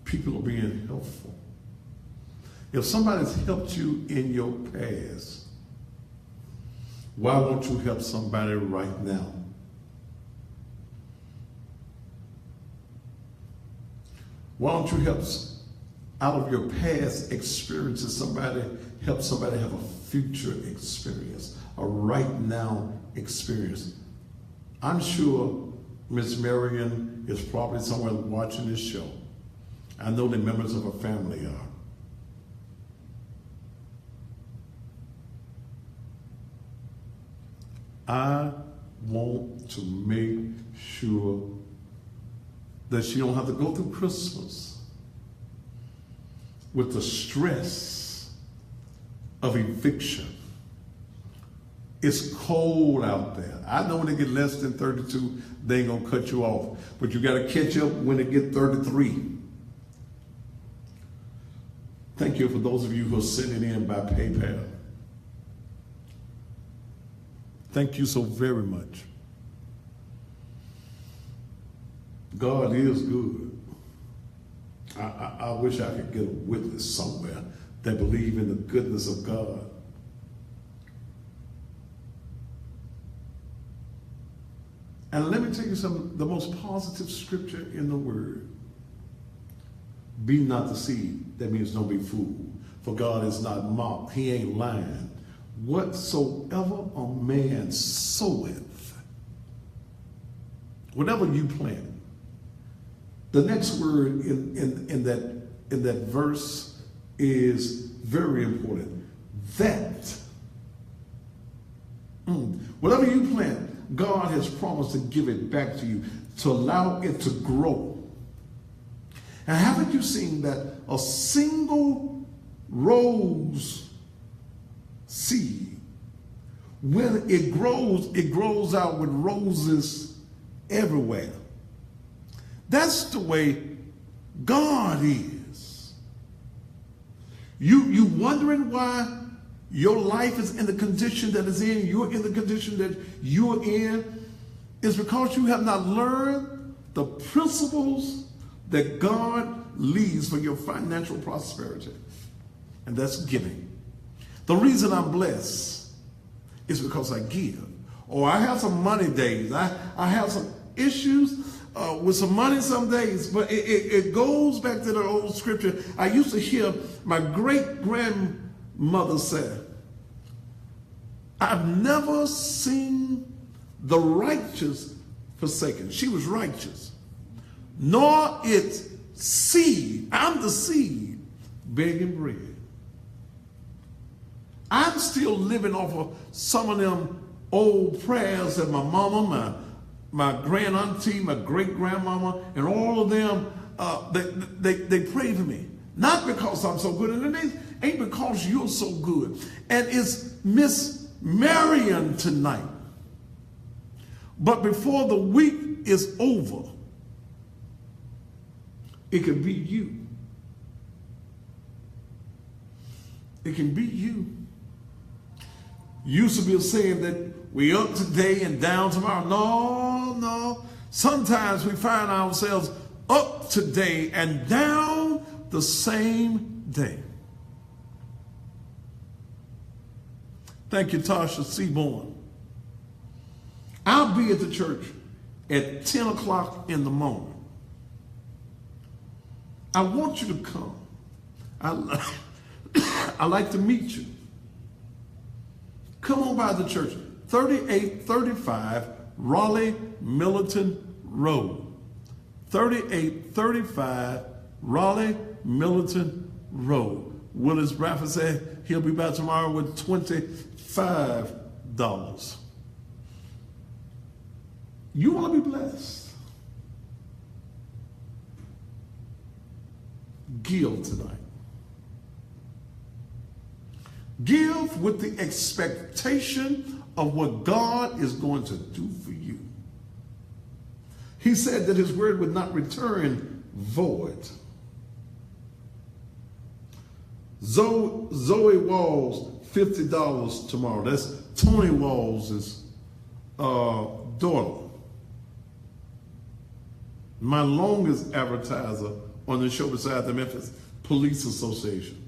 People are being helpful. If somebody's helped you in your past, why won't you help somebody right now? Why don't you help out of your past experiences, help somebody have a future experience, a right now experience? I'm sure Miss Marion is probably somewhere watching this show. I know the members of her family are. I want to make sure that she don't have to go through Christmas with the stress of eviction. It's cold out there. I know when it get less than 32, they ain't gonna cut you off, but you gotta catch up when it get 33. Thank you for those of you who are sending in by PayPal. Thank you so very much. God is good. I wish I could get a witness somewhere that believe in the goodness of God. And let me tell you something, the most positive scripture in the word. Be not deceived. That means don't be fooled. For God is not mocked. He ain't lying. Whatsoever a man soweth, whatever you plant. The next word in that verse is very important. That. Whatever you plant, God has promised to give it back to you, to allow it to grow. And haven't you seen that a single rose seed, when it grows out with roses everywhere. That's the way God is. You wondering why your life is in the condition that it's in, you're in the condition that you're in, is because you have not learned the principles that God leads for your financial prosperity. And that's giving. The reason I'm blessed is because I give. Or I have some money days. I have some issues with some money some days, but it goes back to the old scripture. I used to hear my great-grandmother say, I've never seen the righteous forsaken. She was righteous. Nor its seed, I'm the seed, begging bread. I'm still living off of some of them old prayers that my mama, my grand auntie, my great grandmama, and all of them, they pray for me. Not because I'm so good, and it ain't because you're so good. And it's Miss Marion tonight. But before the week is over, it can be you. It can be you. Used to be a saying that we up today and down tomorrow. No. Sometimes we find ourselves up today and down the same day. Thank you, Tasha Seaborn. I'll be at the church at 10 o'clock in the morning. I want you to come. I like to meet you. Come on by the church, 3835 Raleigh Millerton Road. 3835 Raleigh Millerton Road. Willis Bradford said he'll be back tomorrow with $25. You want to be blessed? Give tonight. Give with the expectation of what God is going to do for you. He said that his word would not return void. Zoe Walls, $50 tomorrow. That's Tony Walls' daughter. My longest advertiser on the show beside the Memphis Police Association.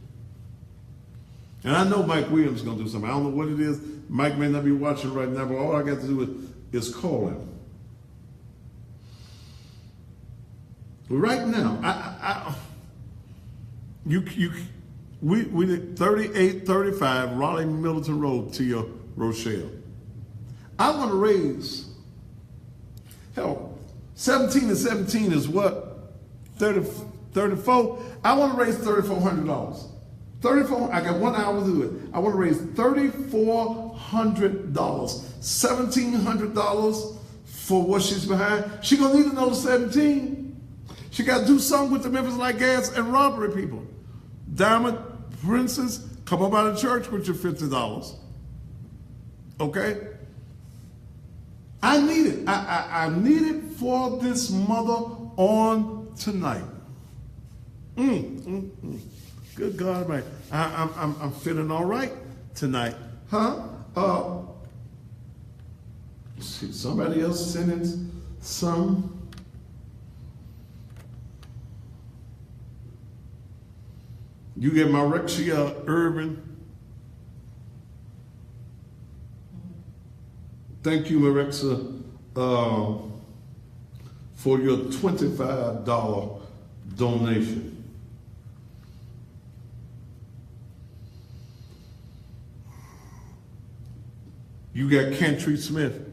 And I know Mike Williams is going to do something. I don't know what it is. Mike may not be watching right now, but all I got to do is call him. Right now, we 3835 Raleigh Millerton Road, Tia Rochelle. I want to raise, 17 and 17 is what? 34? I want to raise $3,400. I got 1 hour to do it. I want to raise $3,400. $1,700 for what she's behind. She's going to need another 17. She got to do something with the Memphis Light Gas and robbery people. Diamond Princess, come up out of church with your $50. Okay? I need it. I need it for this mother on tonight. Good God, man. I'm feeling all right tonight. Huh? See, somebody else sending some. You get Marexia Urban. Thank you, Marexia, for your $25 donation. You got Cantry Smith.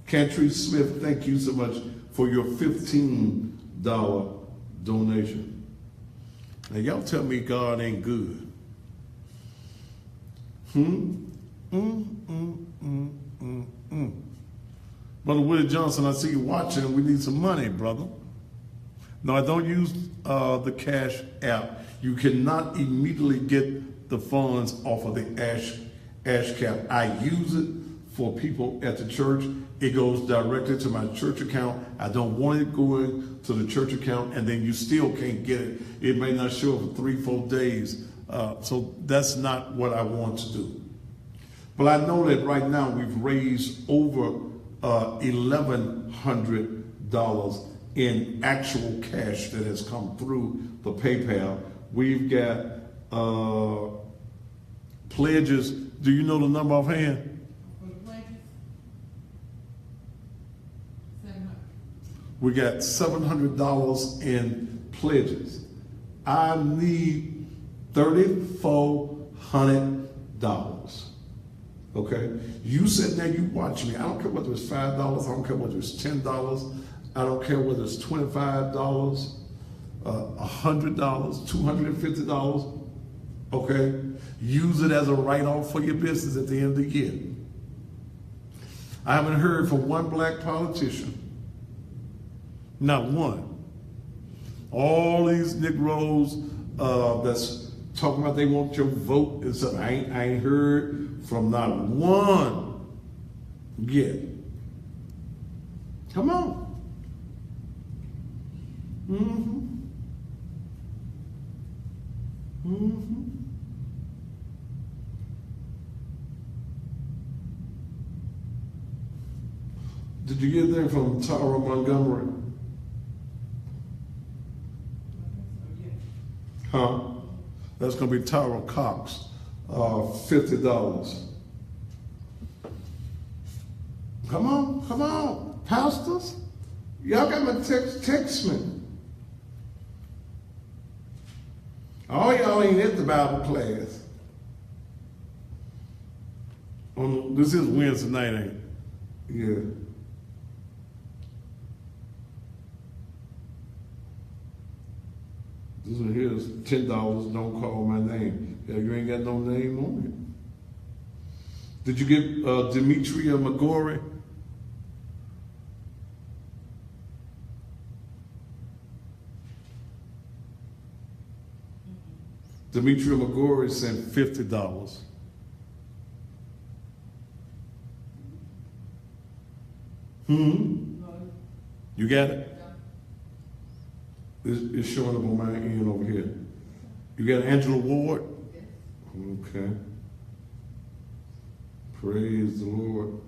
Cantry Smith, thank you so much for your $15 donation. Now y'all tell me God ain't good. Brother Willie Johnson, I see you watching. We need some money, brother. No, I don't use the Cash app. You cannot immediately get the funds off of the Ash Cap. I use it for people at the church. It goes directly to my church account. I don't want it going to the church account, and then you still can't get it. It may not show up for 3-4 days. So that's not what I want to do. But I know that right now we've raised over $1,100 in actual cash that has come through the PayPal. We've got pledges. Do you know the number offhand? We got $700 in pledges. I need $3,400. Okay? You sit there, you watch me. I don't care whether it's $5, I don't care whether it's $10, I don't care whether it's $25, $100, $250. Okay? Use it as a write-off for your business at the end of the year. I haven't heard from one black politician. Not one. All these Negroes that's talking about they want your vote and stuff. I ain't heard from not one yet. Come on. Mm-hmm. Mm-hmm. Did you get there from Tara Montgomery? Huh? That's going to be Tara Cox, $50. Come on, pastors. Y'all got my text me. All y'all ain't at the Bible class. This is Wednesday night, ain't it? Yeah. This one here is $10, don't call my name. Yeah, you ain't got no name on it. Did you get Demetria McGorry? Demetria McGorry sent $50. You got it? It's showing up on my end over here. You got Angela Ward? Okay. Praise the Lord.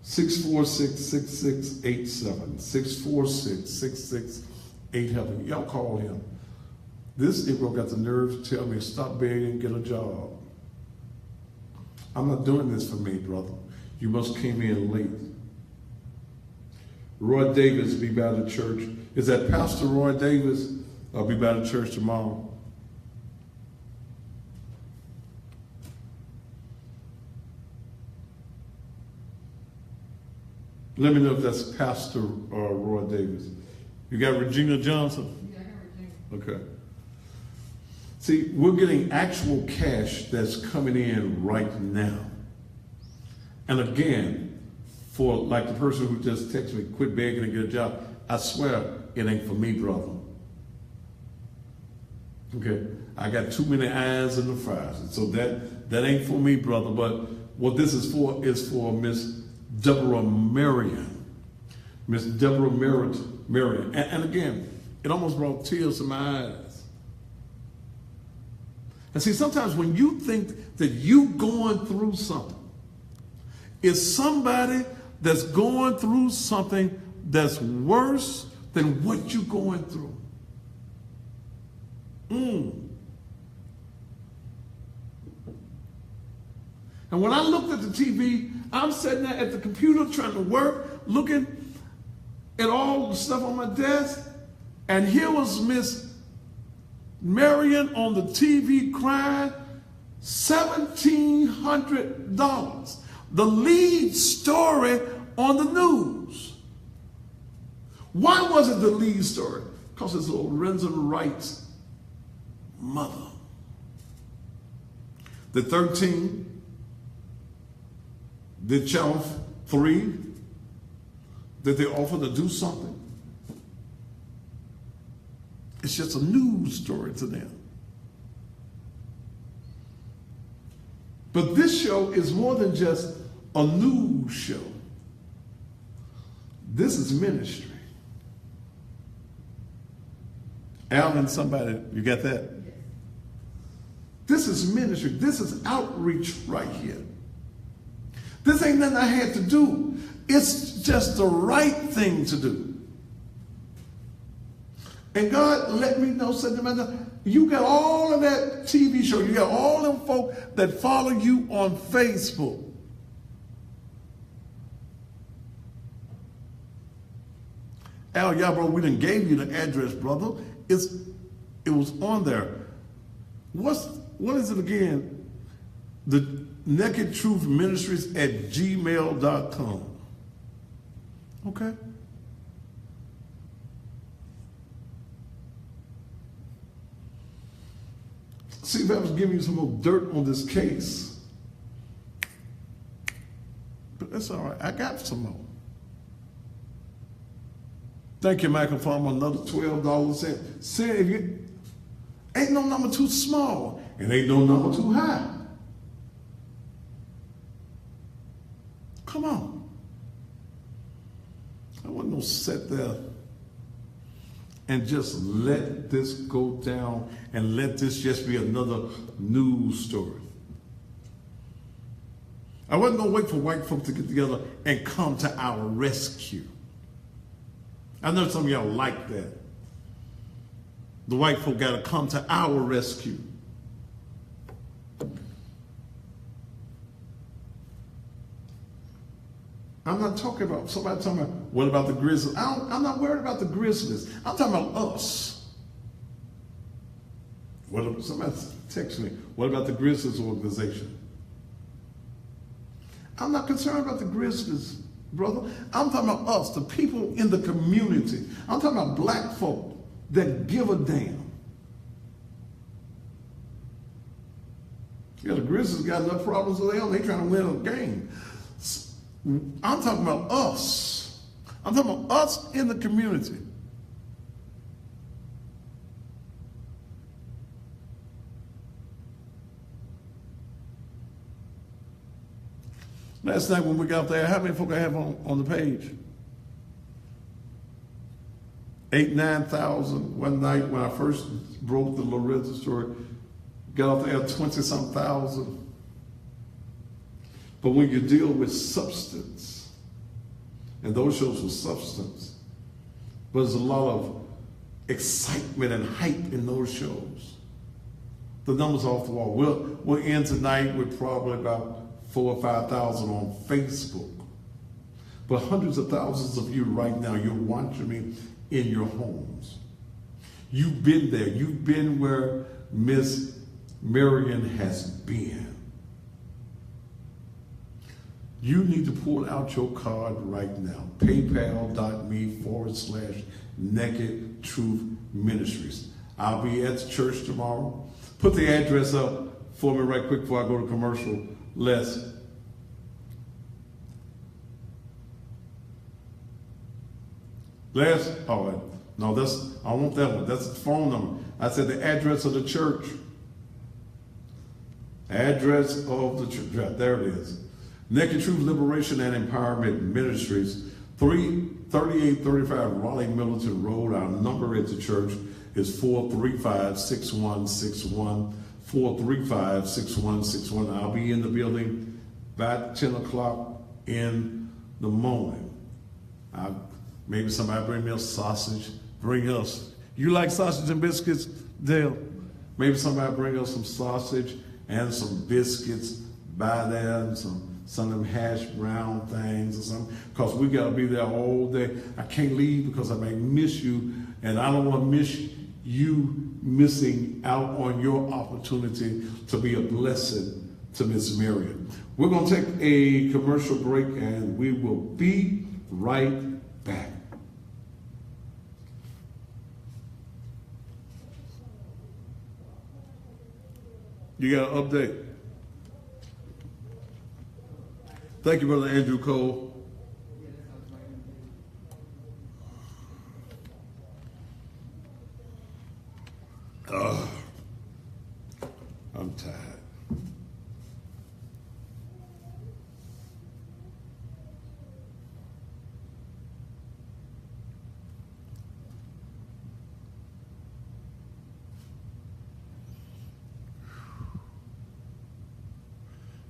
(646-6687). 646-6687. Y'all call him. This Negro got the nerve to tell me stop begging and get a job. I'm not doing this for me, brother. You must came in late. Roy Davis be by the church. Is that Pastor Roy Davis? I'll be by the church tomorrow. Let me know if that's Pastor Roy Davis. You got Regina Johnson? Yeah, I got Regina. Okay. See, we're getting actual cash that's coming in right now. And again, for like the person who just texted me, quit begging and get a job, I swear it ain't for me, brother. Okay? I got too many irons in the fire. So that ain't for me, brother. But what this is for Miss Deborah Marion. Miss Deborah Marion. And again, it almost brought tears to my eyes. And see, sometimes when you think that you going through something, it's somebody that's going through something that's worse than what you're going through. And when I looked at the TV, I'm sitting there at the computer trying to work, looking at all the stuff on my desk, and here was Miss Marion on the TV crying, $1,700. The lead story on the news. Why was it the lead story? Because it's Lorenzen Wright's mother. The 13 did Channel 3, did they offer to do something? It's just a news story to them. But this show is more than just a news show. This is ministry. Alan, somebody, you got that? Yes. This is ministry. This is outreach right here. This ain't nothing I had to do. It's just the right thing to do. And God let me know something about that. You got all of that TV show. You got all them folk that follow you on Facebook. Al, yeah, bro, we done gave you the address, brother. It was on there. What is it again? The Naked Truth Ministries at gmail.com. Okay? see if I was giving you some more dirt on this case. But that's all right. I got some more. Thank you, Michael Farmer. Another $12. Say if you ain't no number too small and ain't no number too high. Come on. I wasn't gonna sit there and just let this go down and let this just be another news story. I wasn't gonna wait for white folks to get together and come to our rescue. I know some of y'all like that. The white folk gotta come to our rescue. I'm not talking about somebody talking about what about the Grizzlies. I'm not worried about the Grizzlies. I'm talking about us. Somebody text me. What about the Grizzlies organization? I'm not concerned about the Grizzlies, brother. I'm talking about us, the people in the community. I'm talking about black folk that give a damn. Yeah, the Grizzlies got enough problems of their own. They trying to win a game. I'm talking about us. I'm talking about us in the community. Last night when we got there, how many folk I have on the page? 9,000 one night when I first broke the Lorenzen story. Got up there 20-some thousand. But when you deal with substance, and those shows were substance, but there's a lot of excitement and hype in those shows. The numbers are off the wall. We'll end tonight with probably about 4,000 or 5,000 on Facebook. But hundreds of thousands of you right now, you're watching me in your homes. You've been there. You've been where Miss Marion has been. You need to pull out your card right now. PayPal.me/Naked Truth Ministries. I'll be at the church tomorrow. Put the address up for me right quick before I go to commercial. Les. Oh, no, I want that one. That's the phone number. I said the address of the church. Address of the church. There it is. Naked Truth Liberation and Empowerment Ministries, 3835 Raleigh Milton Road. Our number at the church is 435-6161, 435-6161. I'll be in the building by 10 o'clock in the morning. Maybe somebody bring me a sausage. Bring us. You like sausage and biscuits, Dale? Maybe somebody bring us some sausage and some biscuits by there and some of them hash brown things or something, because we got to be there all day. I can't leave because I may miss you, and I don't want to miss you missing out on your opportunity to be a blessing to Miss Marion. We're going to take a commercial break, and we will be right back. You got an update? Thank you, Brother Andrew Cole. I'm tired.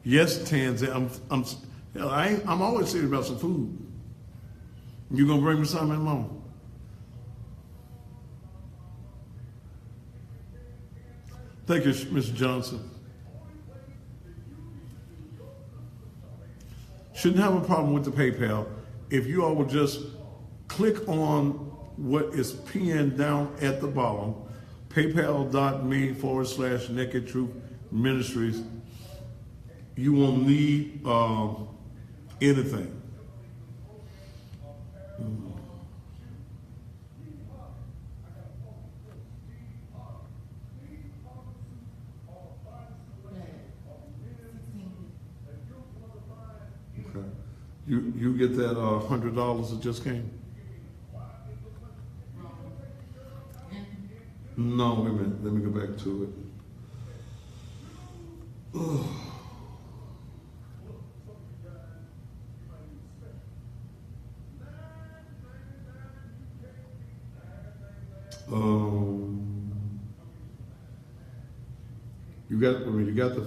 Yes, Tansy, I'm always serious about some food. You gonna bring me something in the morning? Thank you, Mr. Johnson. Shouldn't have a problem with the PayPal. If you all would just click on what is pinned down at the bottom, paypal.me/Naked Truth Ministries. You won't need anything. Okay. You get that $100 that just came? No, wait a minute. Let me go back to it. You got the,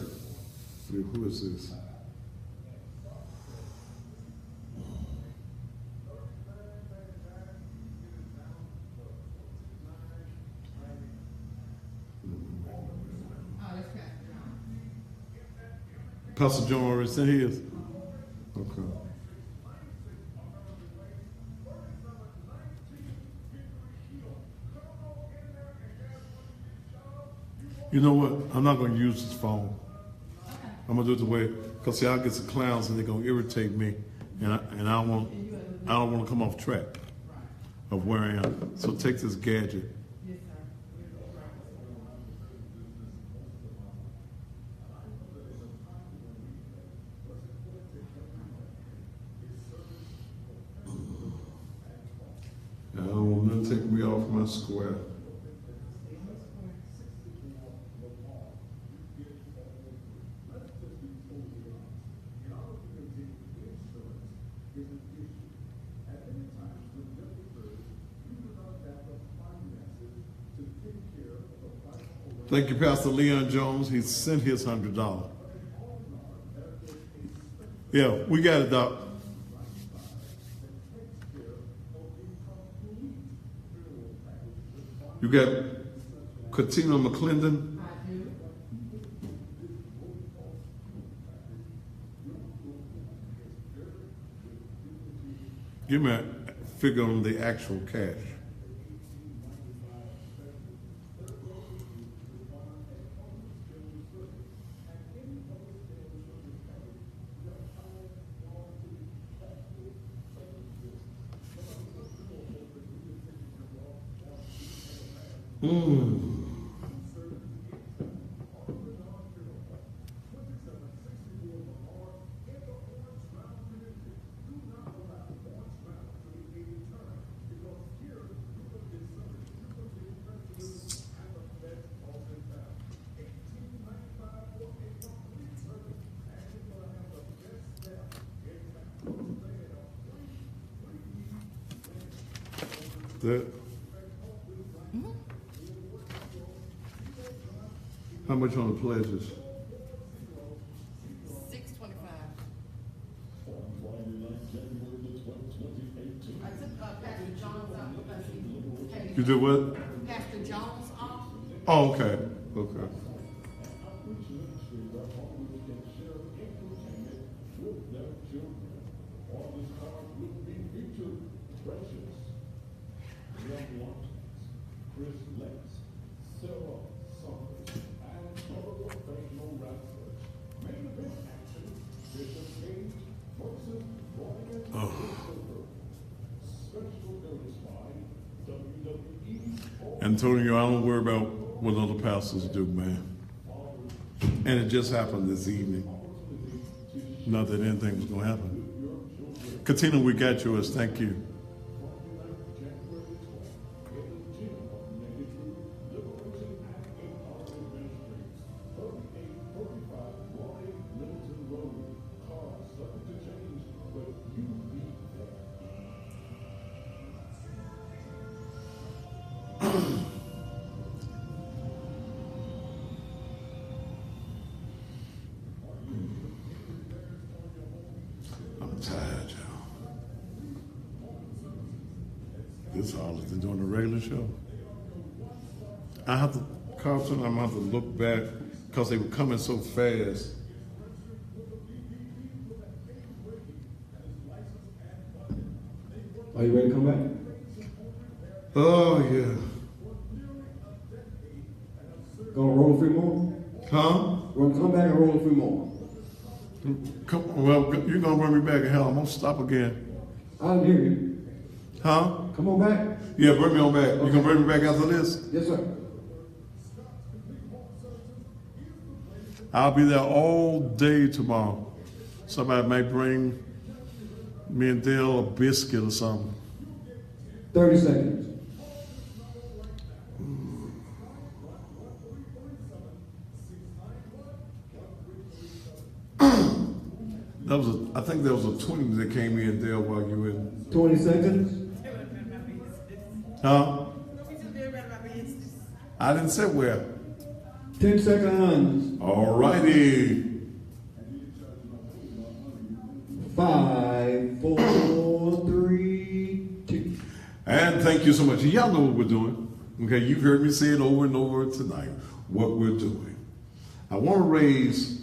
who is this? Pastor John already sent his? Okay. You know what? I'm not going to use this phone. I'm going to do it the way, because see, I'll get some clowns and they're going to irritate me, and I don't want to come off track of where I am. So take this gadget. I don't want nothing to take me off my square. Thank you, Pastor Leon Jones. He sent his $100. Yeah, we got it, Doc. You got Katina McClendon. Give me a figure on the actual cash. That. How much on the pledges? $625. I took Pastor Jones off because he paid. You did what? Pastor Jones off. Oh, okay. Okay. Antonio, I don't worry about what other pastors do, man. And it just happened this evening. Not that anything was going to happen. Katina, we got yours. Thank you. Tired, y'all. This harder than doing a regular show. I have to, Carlton, I'm going to have to look back because they were coming so fast. Are you ready to come back? Oh, yeah. Gonna roll a few more? Huh? We're gonna come back and roll a few more. Come, well, you're going to bring me back in hell. I'm going to stop again. I didn't hear you. Huh? Come on back. Yeah, bring me on back. You going to bring me back after this? Yes, sir. I'll be there all day tomorrow. Somebody might bring me and Dale a biscuit or something. 30 seconds. I think there was a 20 that came in, Dale, while you were in. 20 seconds. Huh? I didn't say where. 10 seconds. All righty. 5, 4, 3, 2. And thank you so much. Y'all know what we're doing. Okay, you've heard me say it over and over tonight, what we're doing. I want to raise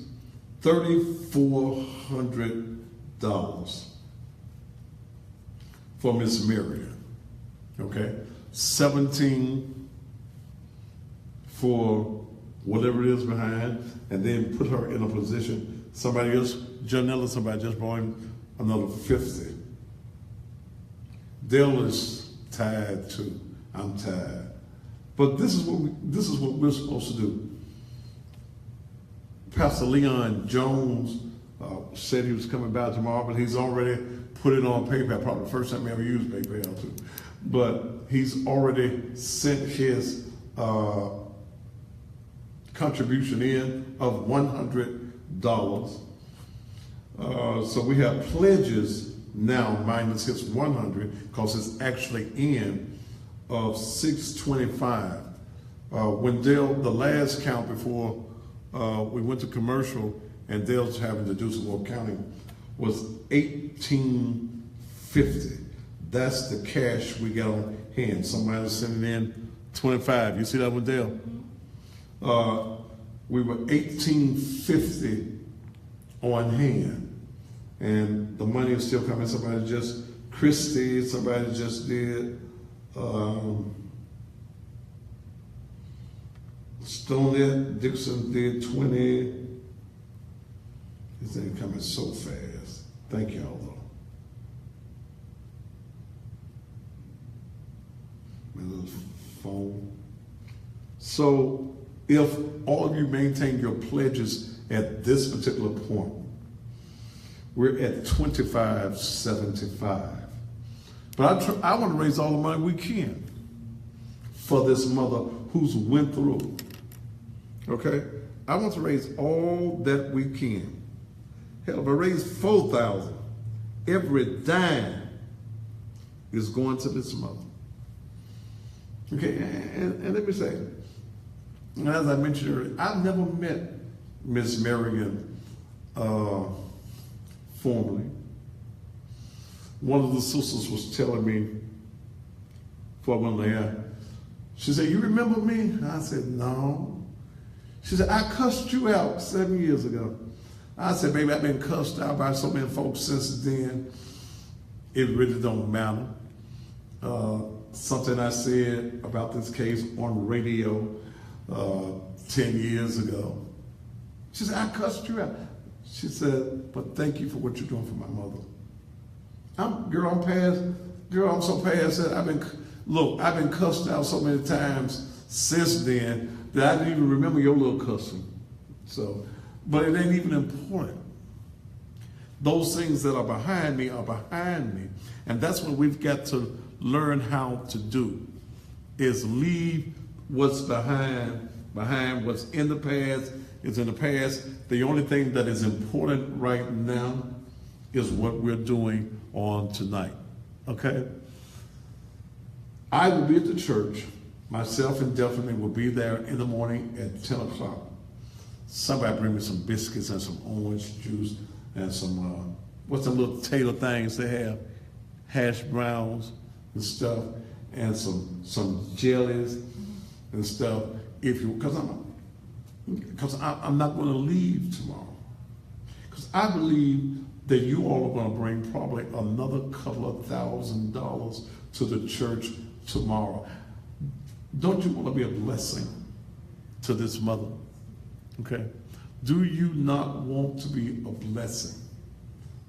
$3,400 for Miss Miriam. Okay? 17 for whatever it is behind, and then put her in a position. Somebody else, Janella, somebody just brought in another 50. Dale is tired too. I'm tired. But this is what we're supposed to do. Pastor Leon Jones said he was coming by tomorrow, but he's already put it on PayPal. Probably the first time he ever used PayPal too. But he's already sent his contribution in of $100. So we have pledges now minus his 100 because it's actually in of 625. When Dale, the last count before we went to commercial and Dale's having to do some more counting, was $1,850. That's the cash we got on hand. Somebody's sending in 25. You see that one, Dale? We were $1,850 on hand. And the money is still coming. Somebody just, Christy, somebody just did, Stonette Dixon did 20. This thing coming so fast. Thank y'all though. My little phone. So if all of you maintain your pledges at this particular point, we're at $25.75. But I want to raise all the money we can for this mother who's went through. Okay? I want to raise all that we can. Hell, if I raise $4,000, every dime is going to this mother. Okay, and let me say, as I mentioned earlier, I've never met Miss Marion formally. One of the sisters was telling me before I went there, she said, "You remember me?" I said, "No." She said, "I cussed you out 7 years ago." I said, "Baby, I've been cussed out by so many folks since then. It really don't matter." Something I said about this case on radio 10 years ago. She said, "I cussed you out." She said, "But thank you for what you're doing for my mother." I'm so past that. I've been cussed out so many times since then that I didn't even remember your little cussing. So, but it ain't even important. Those things that are behind me are behind me. And that's what we've got to learn how to do, is leave what's behind what's in the past is in the past. The only thing that is important right now is what we're doing on tonight, okay? I will be at the church. Myself and Delphine will be there in the morning at 10 o'clock. Somebody bring me some biscuits and some orange juice and some, what's the little tater things they have? Hash browns and stuff, and some jellies and stuff. Because I'm not going to leave tomorrow. Because I believe that you all are going to bring probably another couple of $1,000s to the church tomorrow. Don't you want to be a blessing to this mother? Okay. Do you not want to be a blessing?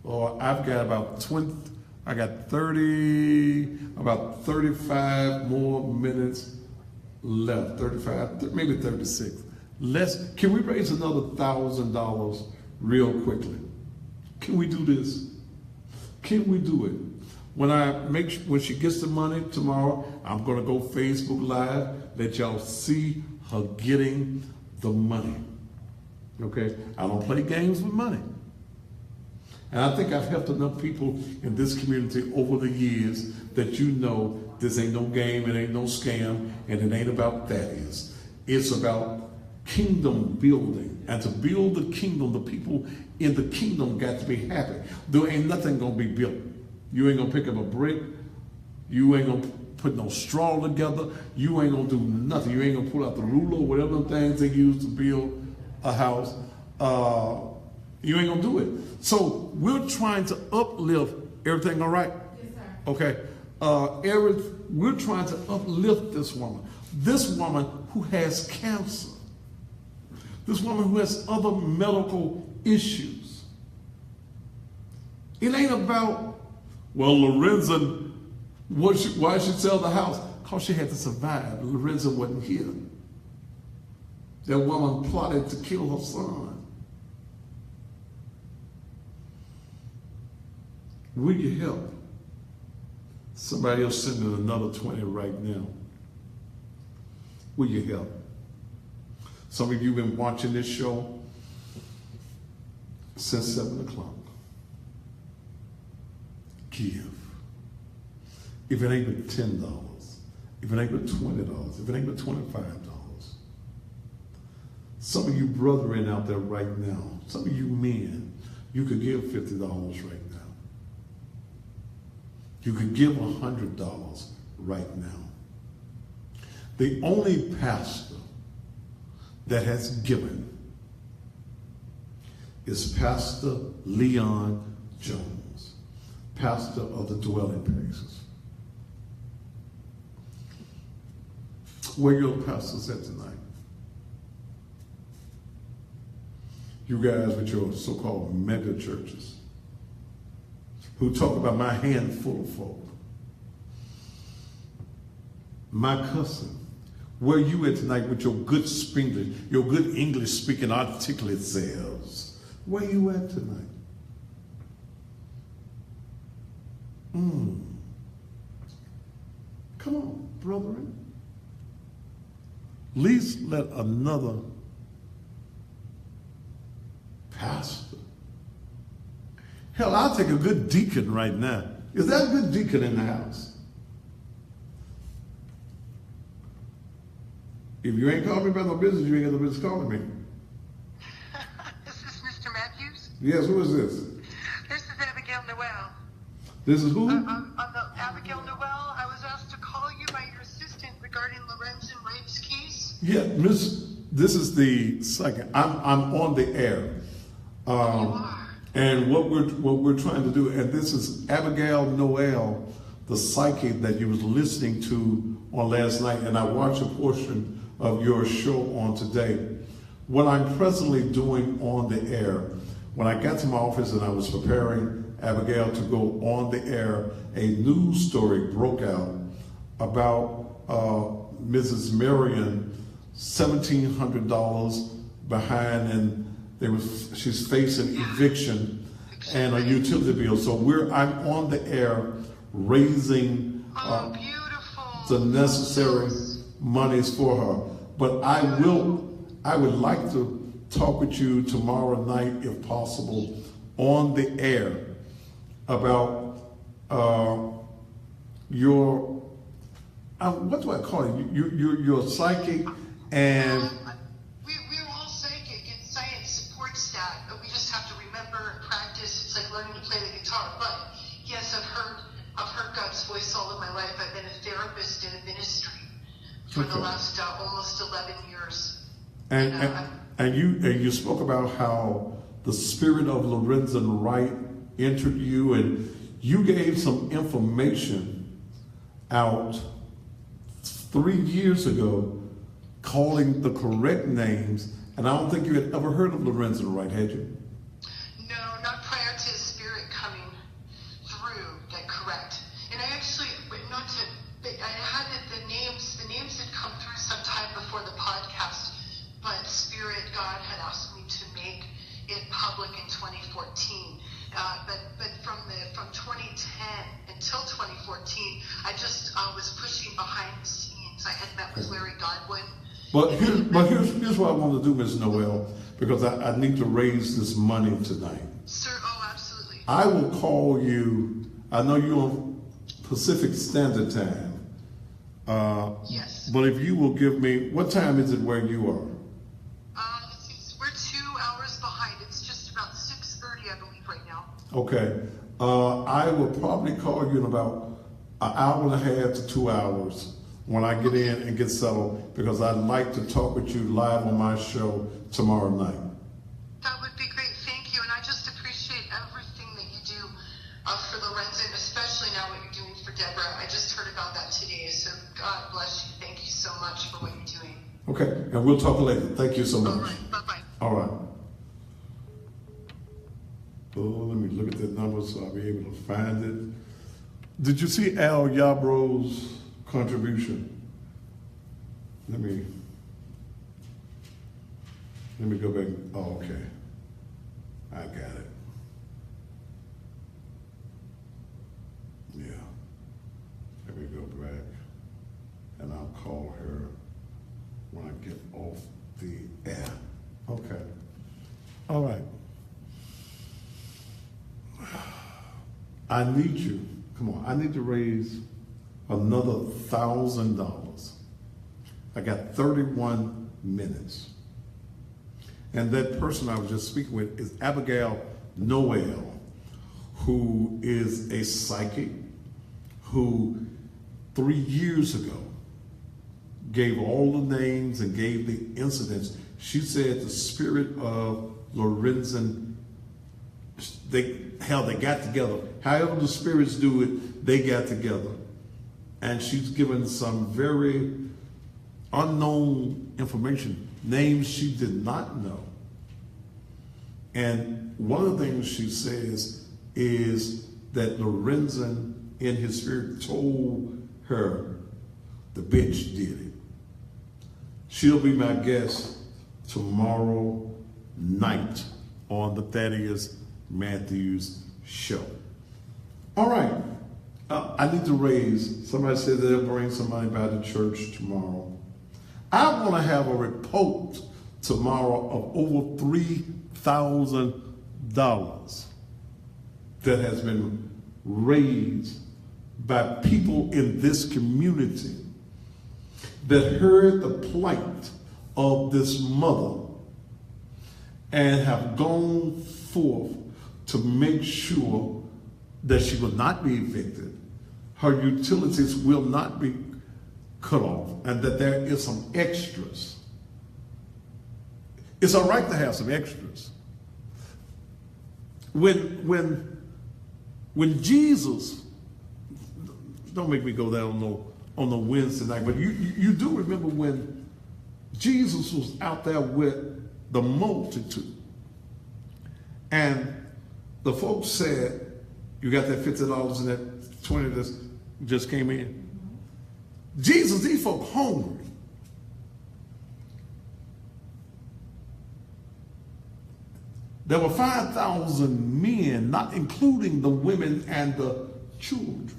Or I've got about 35 more minutes left. 35, maybe 36. Can we raise another $1,000 real quickly? Can we do this? Can we do it? When she gets the money tomorrow, I'm going to go Facebook Live, let y'all see her getting the money. Okay? I don't play games with money. And I think I've helped enough people in this community over the years that you know this ain't no game, it ain't no scam, and it ain't about Thaddeus. It's about kingdom building. And to build the kingdom, the people in the kingdom got to be happy. There ain't nothing going to be built. You ain't going to pick up a brick. You ain't going to put no straw together. You ain't going to do nothing. You ain't going to pull out the ruler or whatever the things they use to build a house. You ain't going to do it. So we're trying to uplift everything, all right? Yes, sir. Okay. We're trying to uplift this woman. This woman who has cancer. This woman who has other medical issues. It ain't about, well, Lorenzen, why she sell the house? Because she had to survive. Lorenzen wasn't here. That woman plotted to kill her son. Will you help? Somebody else sending another 20 right now. Will you help? Some of you have been watching this show since 7 o'clock. Give. If it ain't but $10, if it ain't but $20, if it ain't but $25. Some of you brethren out there right now, some of you men, you could give $50 right now. You could give $100 right now. The only pastor that has given is Pastor Leon Jones, pastor of the Dwelling Places. Where your pastors at tonight? You guys with your so-called mega churches who talk about my handful of folk. My cousin, where you at tonight with your good speaking, your good English speaking articulate selves? Where you at tonight? Come on, brethren. At least let another pastor. Hell, I'll take a good deacon right now. Is that a good deacon in the house? If you ain't calling me about no business, you ain't got no business calling me. Is this Mr. Matthews? Yes, who is this? This is Abigail Noel. This is who? Abigail Noel, I was asked to call you by your assistant regarding Lorenzen Rape's case. Yeah, Miss. This is the second. I'm on the air. You are. And what we're trying to do, and this is Abigail Noel, the psychic that you was listening to on last night, and I watched a portion of your show on today. What I'm presently doing on the air, when I got to my office and I was preparing Abigail to go on the air, a news story broke out about Mrs. Marion, $1,700 behind, and she's facing eviction and a utility bill. So I'm on the air raising the necessary monies for her. But I would like to talk with you tomorrow night, if possible, on the air about your, what do I call it? Your psychic and... We're all psychic, and science supports that, but we just have to remember and practice. It's like learning to play the guitar. But yes, I've heard God's voice all of my life. I've been a therapist in a ministry for the last almost 11 years. And you spoke about how the spirit of Lorenzen Wright entered you, and you gave some information out 3 years ago calling the correct names, and I don't think you had ever heard of Lorenzen Wright, had you? No, not prior to his spirit coming through, that correct. And I actually, I had the names had come through sometime before the podcast, but Spirit God had asked me to make it public in 2014. But from But here's what I want to do, Ms. Noel, because I need to raise this money tonight. Sir, oh, absolutely. I will call you. I know you're on Pacific Standard Time. Yes. But if you will give me, what time is it where you are? Let's see, we're 2 hours behind. It's just about 6:30, I believe, right now. Okay. I will probably call you in about an hour and a half to 2 hours when I get in and get settled, because I'd like to talk with you live on my show tomorrow night. That would be great. Thank you. And I just appreciate everything that you do for Lorenzen, especially now what you're doing for Deborah. I just heard about that today. So God bless you. Thank you so much for what you're doing. Okay. And we'll talk later. Thank you so much. All right. Bye-bye. All right. Oh, let me look at that number so I'll be able to find it. Did you see Al Yarbrough's contribution? Let me go back. Oh, okay. I got it. Yeah. Let me go back and I'll call her when I get off the air. Okay. All right. I need you. Come on. I need to raise another $1,000. I got 31 minutes. And that person I was just speaking with is Abigail Noel, who is a psychic who 3 years ago gave all the names and gave the incidents. She said the spirit of Lorenzen, they got together. However the spirits do it, they got together. And she's given some very unknown information, names she did not know. And one of the things she says is that Lorenzen in his spirit told her the bitch did it. She'll be my guest tomorrow night on the Thaddeus Matthews show. All right. I need to raise, somebody said they'll bring somebody by the church tomorrow. I want to have a report tomorrow of over $3,000 that has been raised by people in this community that heard the plight of this mother and have gone forth to make sure that she will not be evicted, her utilities will not be cut off, and that there is some extras. It's all right to have some extras. When Jesus, don't make me go down on the Wednesday night, but you do remember when Jesus was out there with the multitude, and the folks said, you got that $50 and that 20 that just came in? Jesus, these folk hungry. There were 5,000 men, not including the women and the children.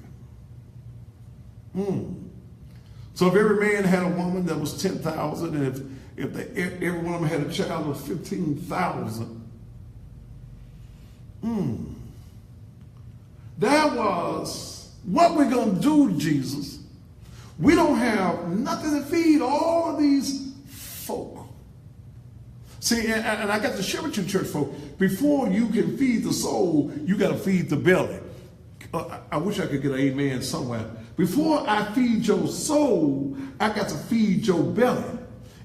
So if every man had a woman, that was 10,000, and if every one of them had a child, it was 15,000. That was, what we're going to do, Jesus? We don't have nothing to feed all of these folk. See, and I got to share with you, church folk, before you can feed the soul, you got to feed the belly. I wish I could get an amen somewhere. Before I feed your soul, I got to feed your belly.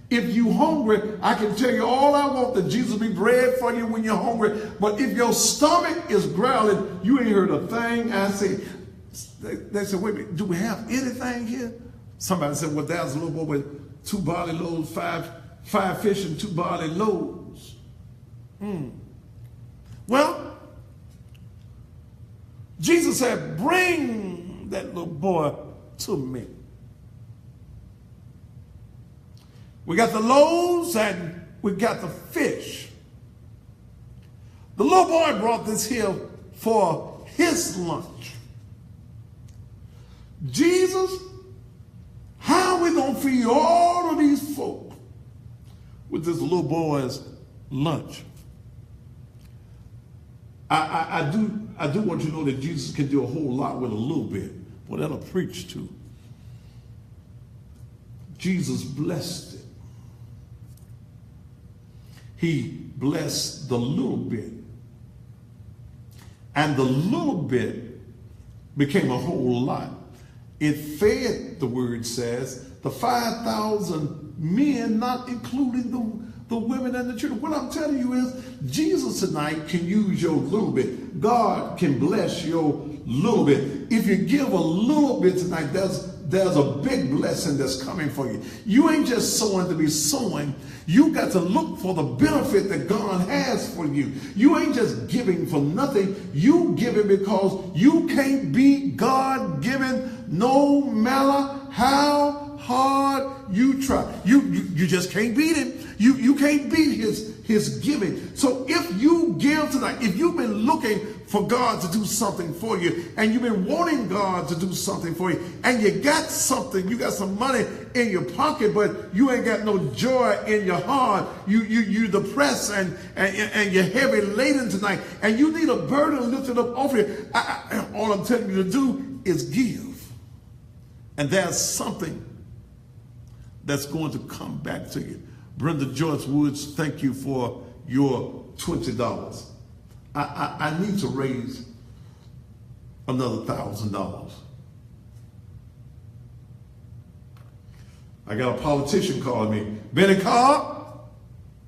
If you hungry, I can tell you all I want, that Jesus will be bread for you when you're hungry. But if your stomach is growling, you ain't heard a thing I say. They said, wait a minute, do we have anything here? Somebody said, well, there's a little boy with 2 barley loaves, five fish and 2 barley loaves. Well, Jesus said, bring that little boy to me. We got the loaves and we got the fish. The little boy brought this here for his lunch. Jesus, how are we going to feed all of these folk with this little boy's lunch. I do want you to know that Jesus can do a whole lot with a little bit. Boy, that'll preach too. Jesus blessed it. He blessed the little bit. And the little bit became a whole lot. It fed, the word says, the 5,000 men, not including the women and the children. What I'm telling you is, Jesus tonight can use your little bit. God can bless your little bit. If you give a little bit tonight, there's a big blessing that's coming for you. You ain't just sowing to be sowing. You got to look for the benefit that God has for you. You ain't just giving for nothing. You giving because you can't beat God given no matter how hard you try. You just can't beat him. You can't beat his giving. So if you give tonight, if you've been looking for God to do something for you, and you've been wanting God to do something for you, and you got something, you got some money in your pocket, but you ain't got no joy in your heart, you depressed and you're heavy laden tonight, and you need a burden lifted up off you, all I'm telling you to do is give. And there's something that's going to come back to you. Brenda Joyce Woods, thank you for your $20. I need to raise another $1,000. I got a politician calling me. Benny Cobb?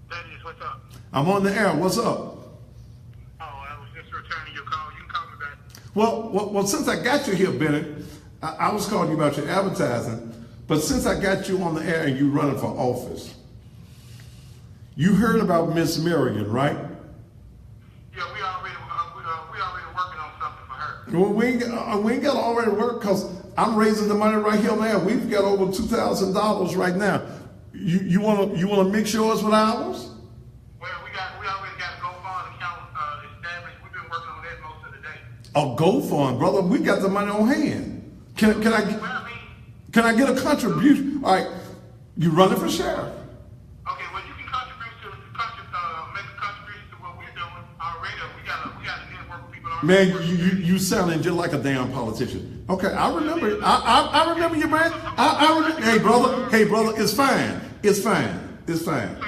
Thaddeus, what's up? I'm on the air. What's up? Oh, I was just returning your call. You can call me back. Well, since I got you here, Benny, I was calling you about your advertising, but since I got you on the air and you running for office, you heard about Miss Marion, right? Yeah, we already working on something for her. Well, we ain't got to already work because I'm raising the money right here now. We've got over $2,000 right now. You wanna mix yours with ours? Well, we already got a GoFund account established. We've been working on that most of the day. A GoFund, brother. We got the money on hand. Can I get a contribution? All right, you running for sheriff? Okay, well you can make a contribution to what we're doing already. We got a network of people already. Man, you sounding just like a damn politician. Okay, I remember. I remember you, man. I remember. Hey, brother, it's fine. It's fine. It's fine. So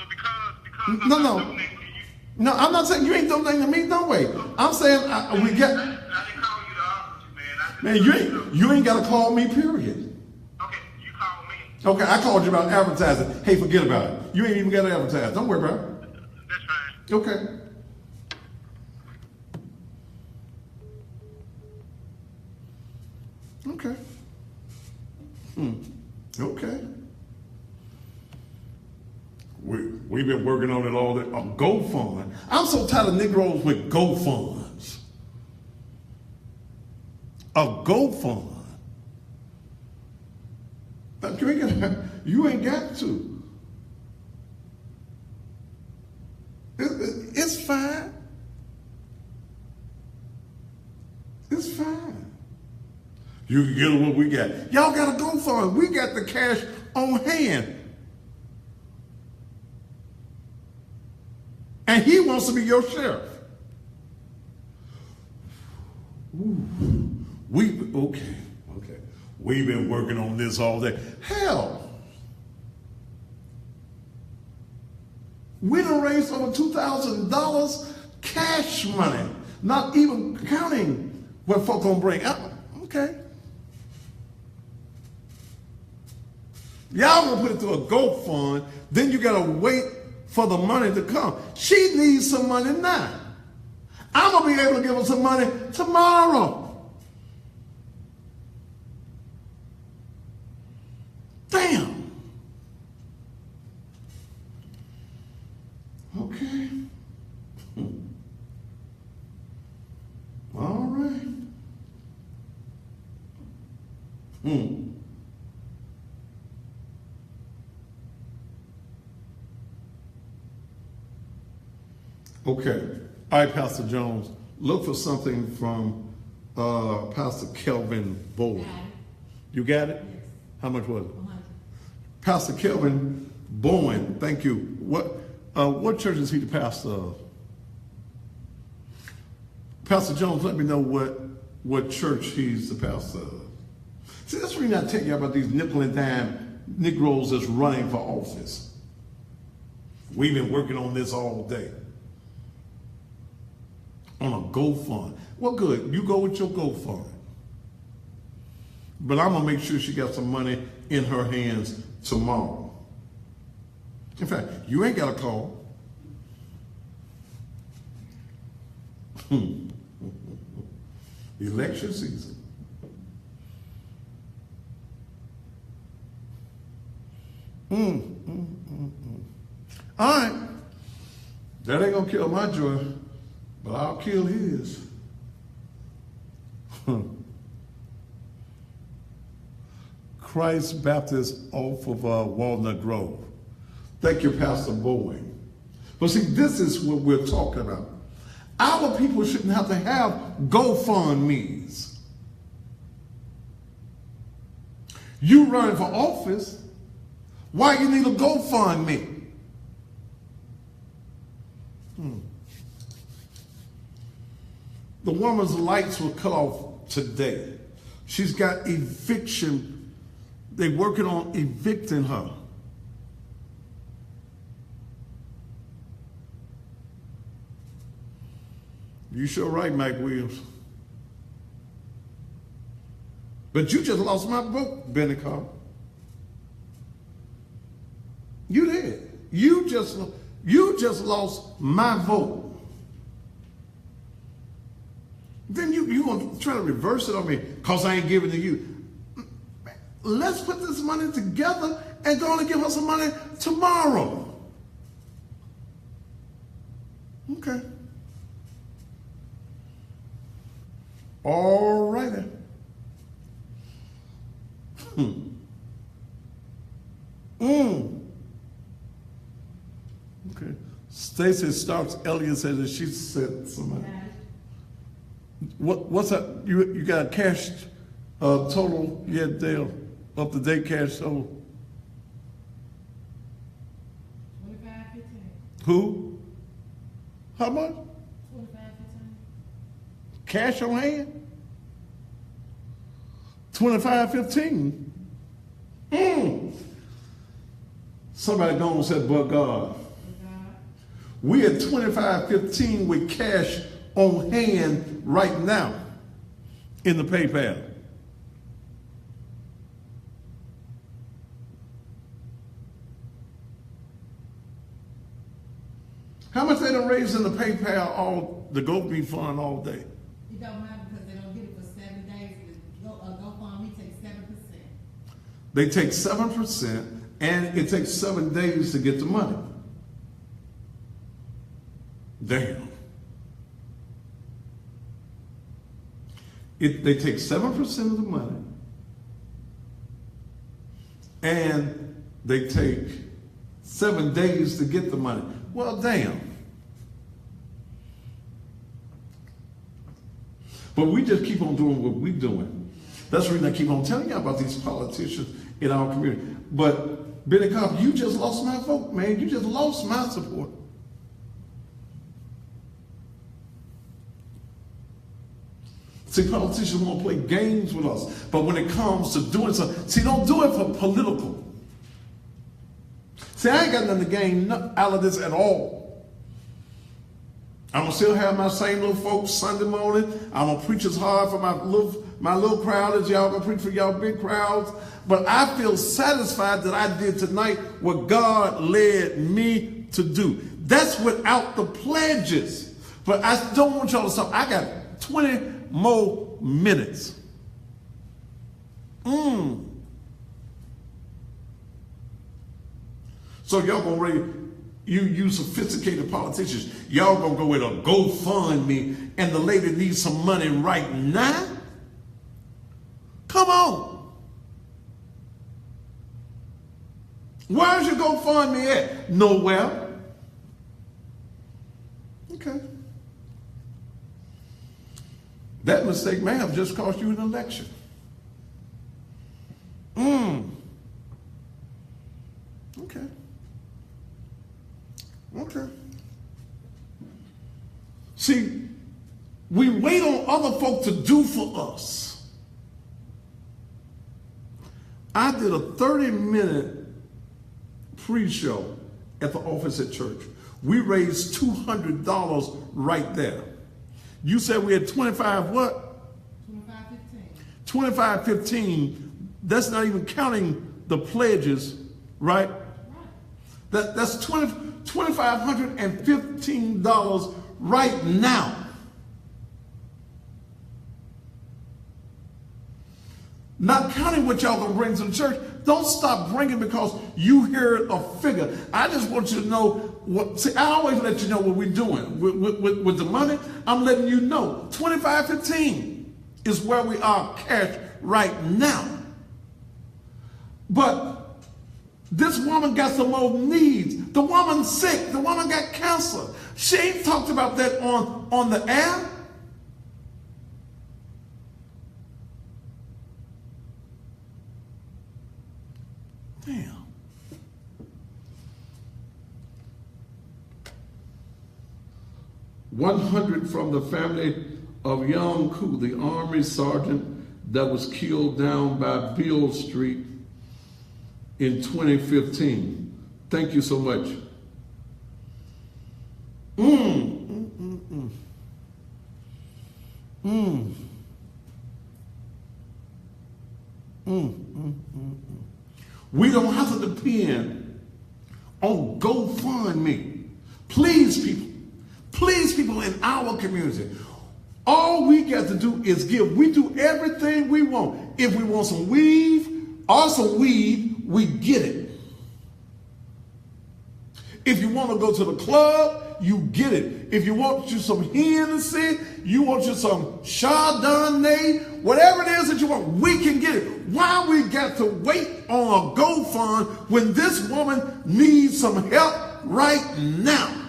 because No. I'm donating to you. No, I'm not saying you ain't donating to me. No way. I'm saying we get. I didn't call you to offer you, man. Man, you ain't got to call me. Period. Okay, you call me. Okay, I called you about advertising. Hey, forget about it. You ain't even got to advertise. Don't worry about it. That's fine. Okay. Okay. Okay. We've been working on it all day. A GoFund. I'm so tired of Negroes with GoFunds. A GoFund. But you ain't got to. It's fine. It's fine. You can get what we got. Y'all got to go for it. We got the cash on hand. And he wants to be your sheriff. Ooh. Okay. We've been working on this all day. Hell, we done raised over $2,000 cash money, not even counting what folk gonna bring out. Okay. Y'all gonna put it through a GoFund, then you gotta wait for the money to come. She needs some money now. I'm gonna be able to give her some money tomorrow. Damn. Okay. All right. Okay. All right, Pastor Jones. Look for something from Pastor Kelvin Bowen. You got it? How much was it? Pastor Kelvin Bowen, thank you. What church is he the pastor of? Pastor Jones, let me know what church he's the pastor of. See, that's the reason I tell you about these nickel and dime Negroes that's running for office. We've been working on this all day. On a GoFund. Well, good. You go with your GoFund. But I'm going to make sure she got some money in her hands tomorrow. In fact, you ain't got to call. Election season. All right. That ain't going to kill my joy, but I'll kill his. Christ Baptist off of Walnut Grove. Thank you, Pastor Bowen. But see, this is what we're talking about. Our people shouldn't have to have GoFundMes. You running for office, why you need a GoFundMe? The woman's lights were cut off today. She's got eviction. They're working on evicting her. You sure right, Mike Williams. But you just lost my vote, Benny Carr. You did. You just lost my vote. Then you gonna try to reverse it on me because I ain't giving to you. Let's put this money together and go and give her some money tomorrow. Okay. All right then. Okay. Stacy Starks Elliott says that she said something. What's that? You got a cash total yet, Dale? Up to date cash total? 25.15. Who? How much? 25.15. Cash on hand? 25.15. Somebody gone and said, but God. We at 25.15 with cash on hand right now in the PayPal. How much they done raised in the PayPal, all the GoFundMe fund all day? It don't matter because they don't get it for 7 days. GoFundMe takes 7%. They take 7%, and it takes 7 days to get the money. Damn. They take 7% of the money, and they take 7 days to get the money. Well, damn. But we just keep on doing what we're doing. That's the reason I keep on telling you about these politicians in our community. But Benny Cobb, you just lost my vote, man. You just lost my support. See, politicians want to play games with us. But when it comes to doing something, see, don't do it for political. See, I ain't got nothing to gain out of this at all. I'm going to still have my same little folks Sunday morning. I'm going to preach as hard for my little crowd as y'all going to preach for y'all big crowds. But I feel satisfied that I did tonight what God led me to do. That's without the pledges. But I don't want y'all to stop. I got 20 more minutes. So y'all gonna raise, you sophisticated politicians, y'all gonna go with a GoFundMe and the lady needs some money right now? Come on. Where's your GoFundMe at? Nowhere. Okay. That mistake may have just cost you an election. Okay. See, we wait on other folk to do for us. I did a 30-minute pre-show at the office at church. We raised $200 right there. You said we had 25 what? 25.15. That's not even counting the pledges, right? That's $2,515 right now. Not counting what y'all gonna bring to the church. Don't stop bringing because you hear a figure. I just want you to know what. See, I always let you know what we're doing with the money. I'm letting you know. 25.15 is where we are cash right now. But this woman got some more needs. The woman's sick. The woman got cancer. She ain't talked about that on the air. Damn. $100 from the family of Young Koo, the Army sergeant that was killed down by Beale Street in 2015. Thank you so much. We don't have to depend on GoFundMe. Please, people in our community, all we got to do is give. We do everything we want. If we want some weave or some weed, we get it. If you want to go to the club, you get it. If you want you some Hennessy, you want you some Chardonnay, whatever it is that you want, we can get it. Why we got to wait on a GoFund when this woman needs some help right now?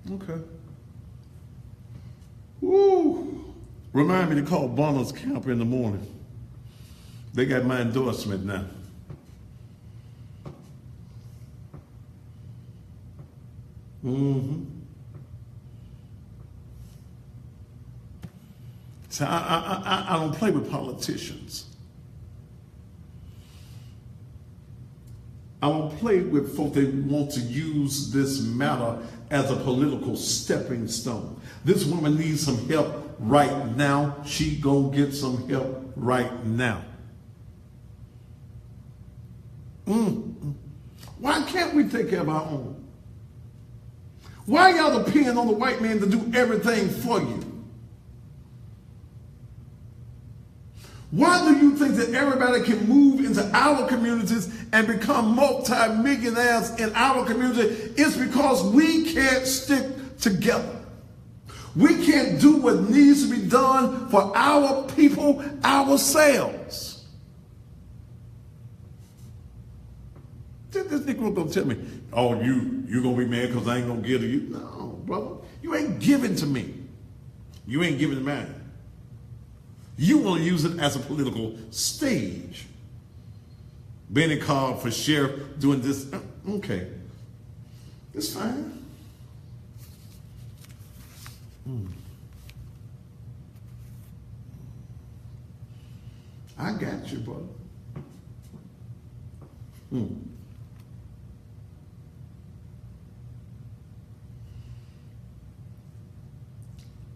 Okay. Woo. Remind me to call Bonner's Camp in the morning. They got my endorsement now. So I don't play with politicians. I don't play with folk that want to use this matter as a political stepping stone. This woman needs some help right now. She gonna get some help right now. Why can't we take care of our own? Why y'all depend on the white man to do everything for you? Why do you think that everybody can move into our communities and become multi-millionaires in our community? It's because we can't stick together. We can't do what needs to be done for our people ourselves. This Negro don't tell me, oh, you gonna be mad because I ain't gonna give to you. No, brother, you ain't giving to me. You ain't giving to mine. You want to use it as a political stage. Benny called for sheriff doing this. Okay, it's fine. I got you, brother.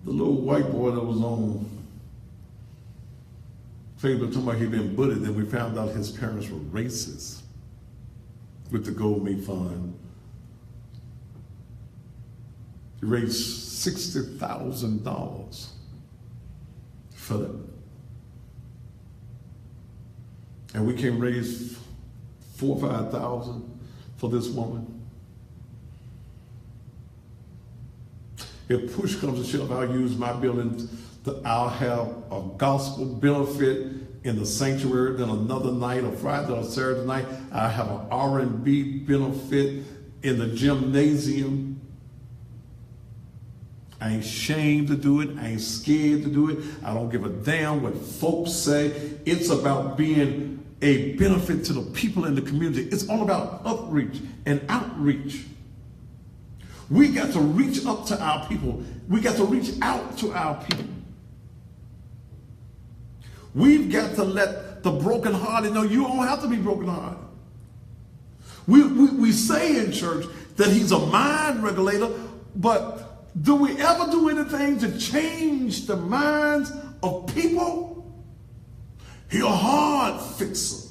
The little white boy that was on Facebook talking about he'd been bullied, then we found out his parents were racist with the GoMe Fund. He raised $60,000 for that. And we can raise $4,000 or $5,000 for this woman. If push comes to shove, I'll use my building. I'll have a gospel benefit in the sanctuary. Then another night, a Friday or Saturday night, I'll have an R&B benefit in the gymnasium. I ain't ashamed to do it. I ain't scared to do it. I don't give a damn what folks say. It's about being a benefit to the people in the community. It's all about upreach and outreach. We got to reach up to our people. We got to reach out to our people. We've got to let the brokenhearted know you don't have to be brokenhearted. We say in church that he's a mind regulator, but do we ever do anything to change the minds of people? He's a heart fixer.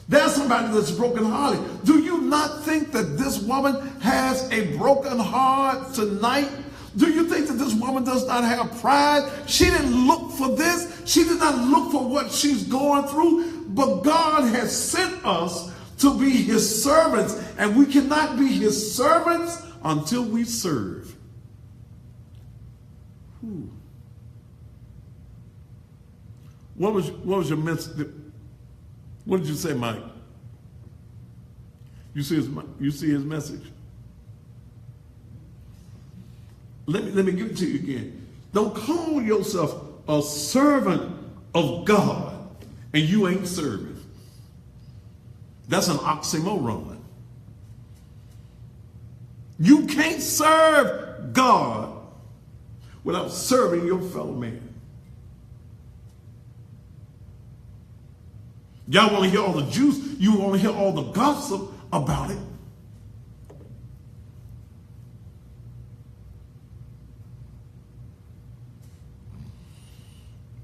There's somebody that's brokenhearted. Do you not think that this woman has a broken heart tonight? Do you think that this woman does not have pride? She didn't look for this. She did not look for what she's going through. But God has sent us to be his servants. And we cannot be his servants until we serve. What was your message? What did you say, Mike? You see his message? Let me give it to you again. Don't call yourself a servant of God and you ain't serving. That's an oxymoron. You can't serve God without serving your fellow man. Y'all want to hear all the juice? You want to hear all the gossip about it?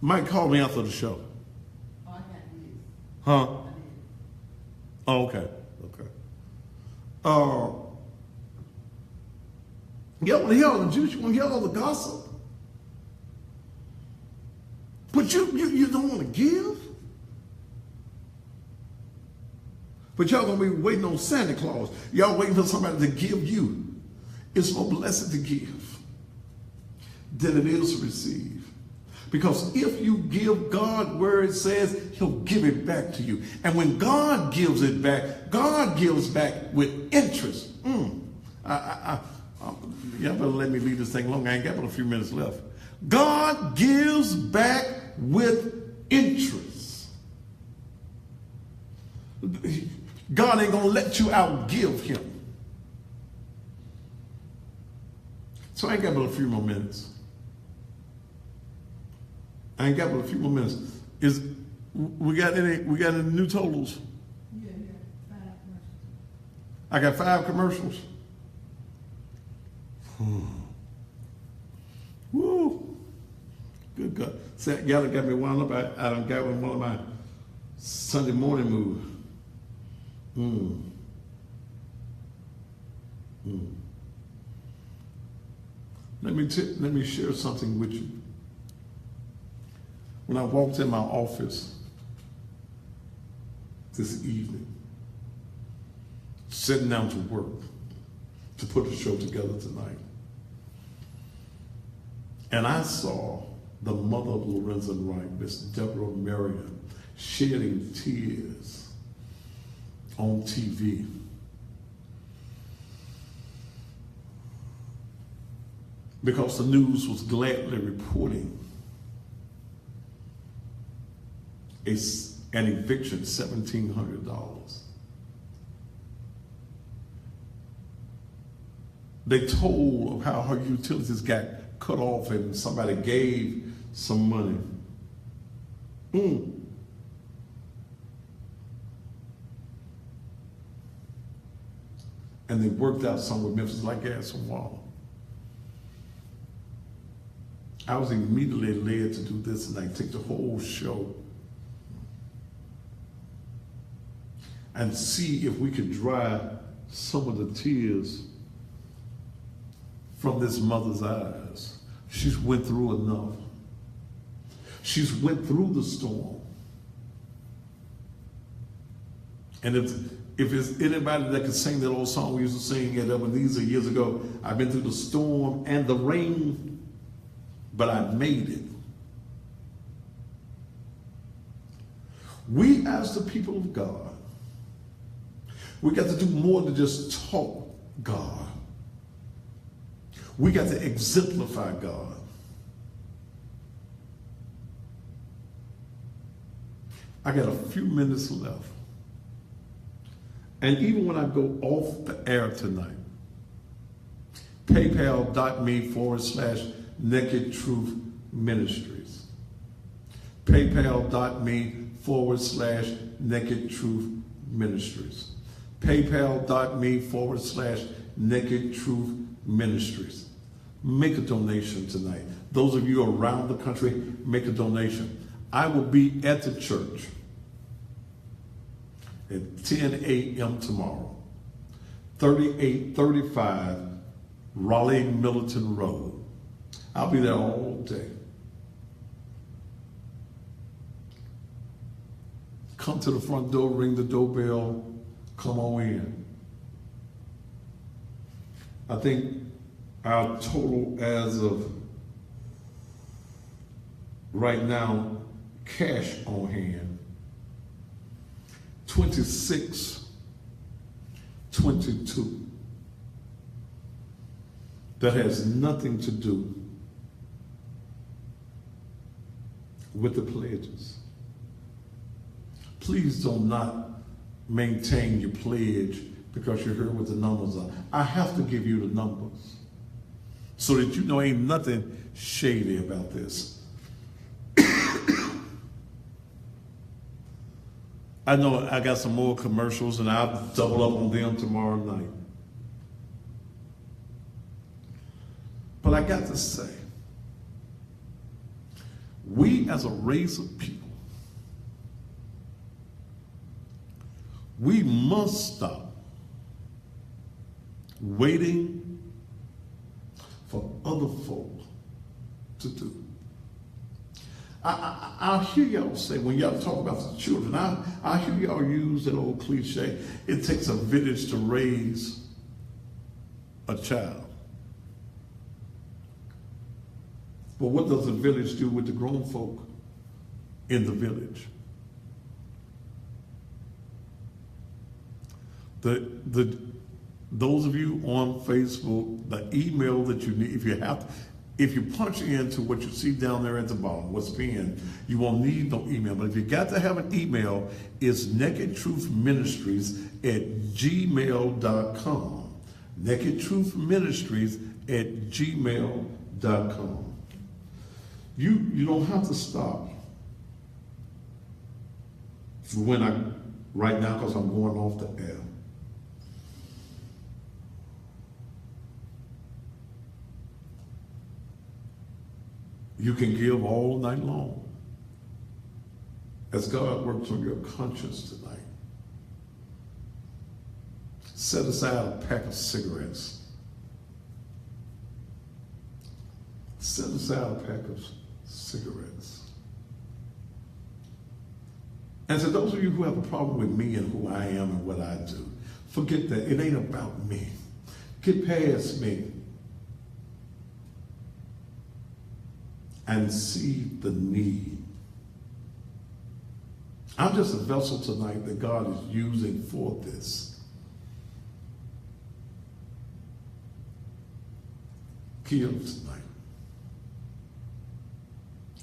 Mike called me after the show. Oh, I got this. Huh? Oh, okay. Okay. You want to hear all the juice? You want to hear all the gossip? But you don't want to give? But y'all gonna be waiting on Santa Claus. Y'all waiting for somebody to give you. It's more blessed to give than it is to receive. Because if you give God where it says, he'll give it back to you. And when God gives it back, God gives back with interest. Y'all better let me leave this thing alone. I ain't got but a few minutes left. God gives back with interest. God ain't gonna let you outgive him. So I ain't got but a few more minutes. We got any new totals? Yeah, 5 commercials. I got 5 commercials. Woo. Good God. See, y'all done got me wound up. I done got with one of my Sunday morning moves. Let me share something with you. When I walked in my office this evening, sitting down to work to put the show together tonight, and I saw the mother of Lorenzen Wright, Miss Deborah Marion, shedding tears on TV. Because the news was gladly reporting an eviction, $1,700. They told of how her utilities got cut off and somebody gave some money. And they worked out some with Memphis like gas and water. I was immediately led to do this, and I take the whole show and see if we could dry some of the tears from this mother's eyes. She's went through enough. She's went through the storm. And if it's anybody that can sing that old song we used to sing at Ebenezer years ago, I've been through the storm and the rain, but I made it. We as the people of God, we got to do more than just talk God. We got to exemplify God. I got a few minutes left. And even when I go off the air tonight, paypal.me/Naked Truth Ministries. paypal.me/Naked Truth Ministries. paypal.me/Naked Truth Ministries. Make a donation tonight. Those of you around the country, make a donation. I will be at the church at 10 a.m. tomorrow, 3835 Raleigh Milton Road. I'll be there all day. Come to the front door, ring the doorbell, come on in. I think our total as of right now, cash on hand, $26.22. That has nothing to do with the pledges. Please do not maintain your pledge because you heard what the numbers are. I have to give you the numbers so that you know ain't nothing shady about this. I know I got some more commercials and I'll double up on them tomorrow night. But I got to say, we as a race of people, we must stop waiting for other folk to do. I'll hear y'all say, when y'all talk about the children, I hear y'all use that old cliche, it takes a village to raise a child. But what does the village do with the grown folk in the village? Those of you on Facebook, the email that you need, if you punch into what you see down there at the bottom, what's pinned, you won't need no email. But if you got to have an email, it's nakedtruthministries@gmail.com. nakedtruthministries@gmail.com. You don't have to stop right now because I'm going off the air. You can give all night long as God works on your conscience tonight. Set aside a pack of cigarettes. Set aside a pack of cigarettes. And to those of you who have a problem with me and who I am and what I do, forget that. It ain't about me. Get past me and see the need. I'm just a vessel tonight that God is using for this. Give tonight.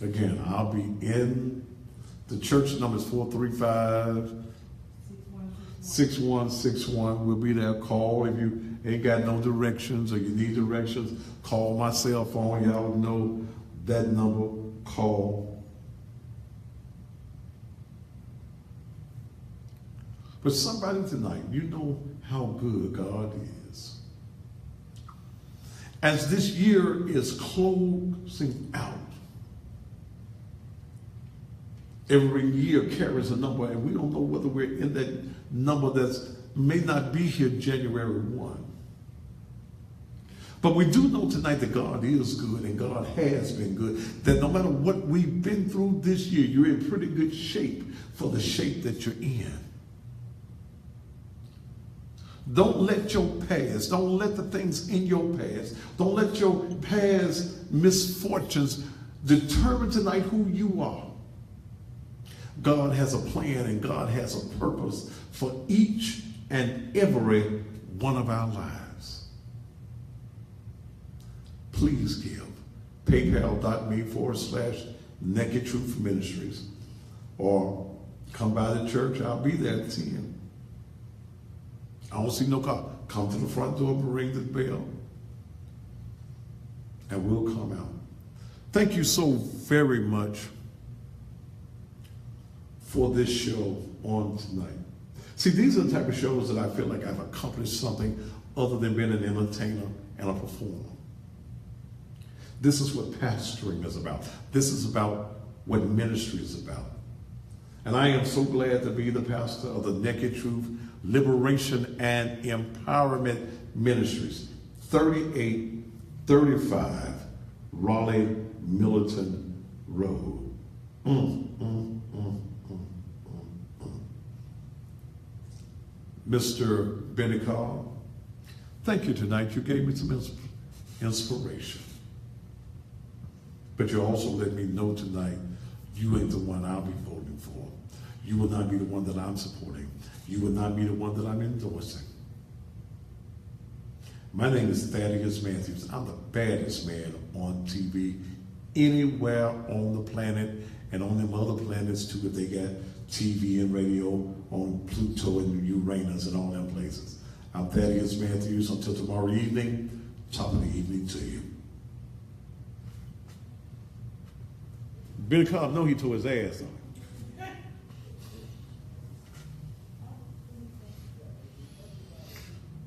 Again, I'll be in the church. Number is 435-6161. We'll be there. Call if you ain't got no directions or you need directions. Call my cell phone. Y'all know that number. Call. But somebody tonight, you know how good God is. As this year is closing out, every year carries a number, and we don't know whether we're in that number that may not be here January 1. But we do know tonight that God is good and God has been good, that no matter what we've been through this year, you're in pretty good shape for the shape that you're in. Don't let your past, don't let the things in your past, don't let your past misfortunes determine tonight who you are. God has a plan and God has a purpose for each and every one of our lives. please give. PayPal.me/Naked Truth Ministries. Or come by the church, I'll be there at 10. I don't see no car. Come to the front door, ring the bell, and we'll come out. Thank you so very much for this show on tonight. See, these are the type of shows that I feel like I've accomplished something other than being an entertainer and a performer. This is what pastoring is about. This is about what ministry is about. And I am so glad to be the pastor of the Naked Truth Liberation and Empowerment Ministries, 3835 Raleigh Millerton Road. Mr. Benny Carl, thank you tonight. You gave me some inspiration. But you also let me know tonight you ain't the one I'll be voting for. You will not be the one that I'm supporting. You will not be the one that I'm endorsing. My name is Thaddeus Matthews. I'm the baddest man on TV anywhere on the planet and on them other planets too, if they got TV and radio on Pluto and Uranus and all them places. I'm Thaddeus Matthews. Until tomorrow evening, top of the evening to you. Billy Cobb, know he tore his ass on.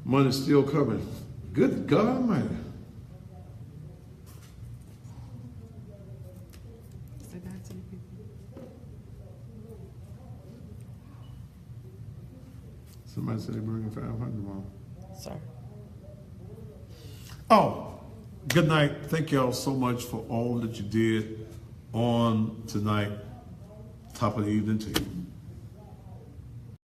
Money's still coming. Good God Almighty. Somebody said they're bringing 500 more. Sorry. Oh, good night. Thank y'all so much for all that you did on tonight. Top of the evening to you.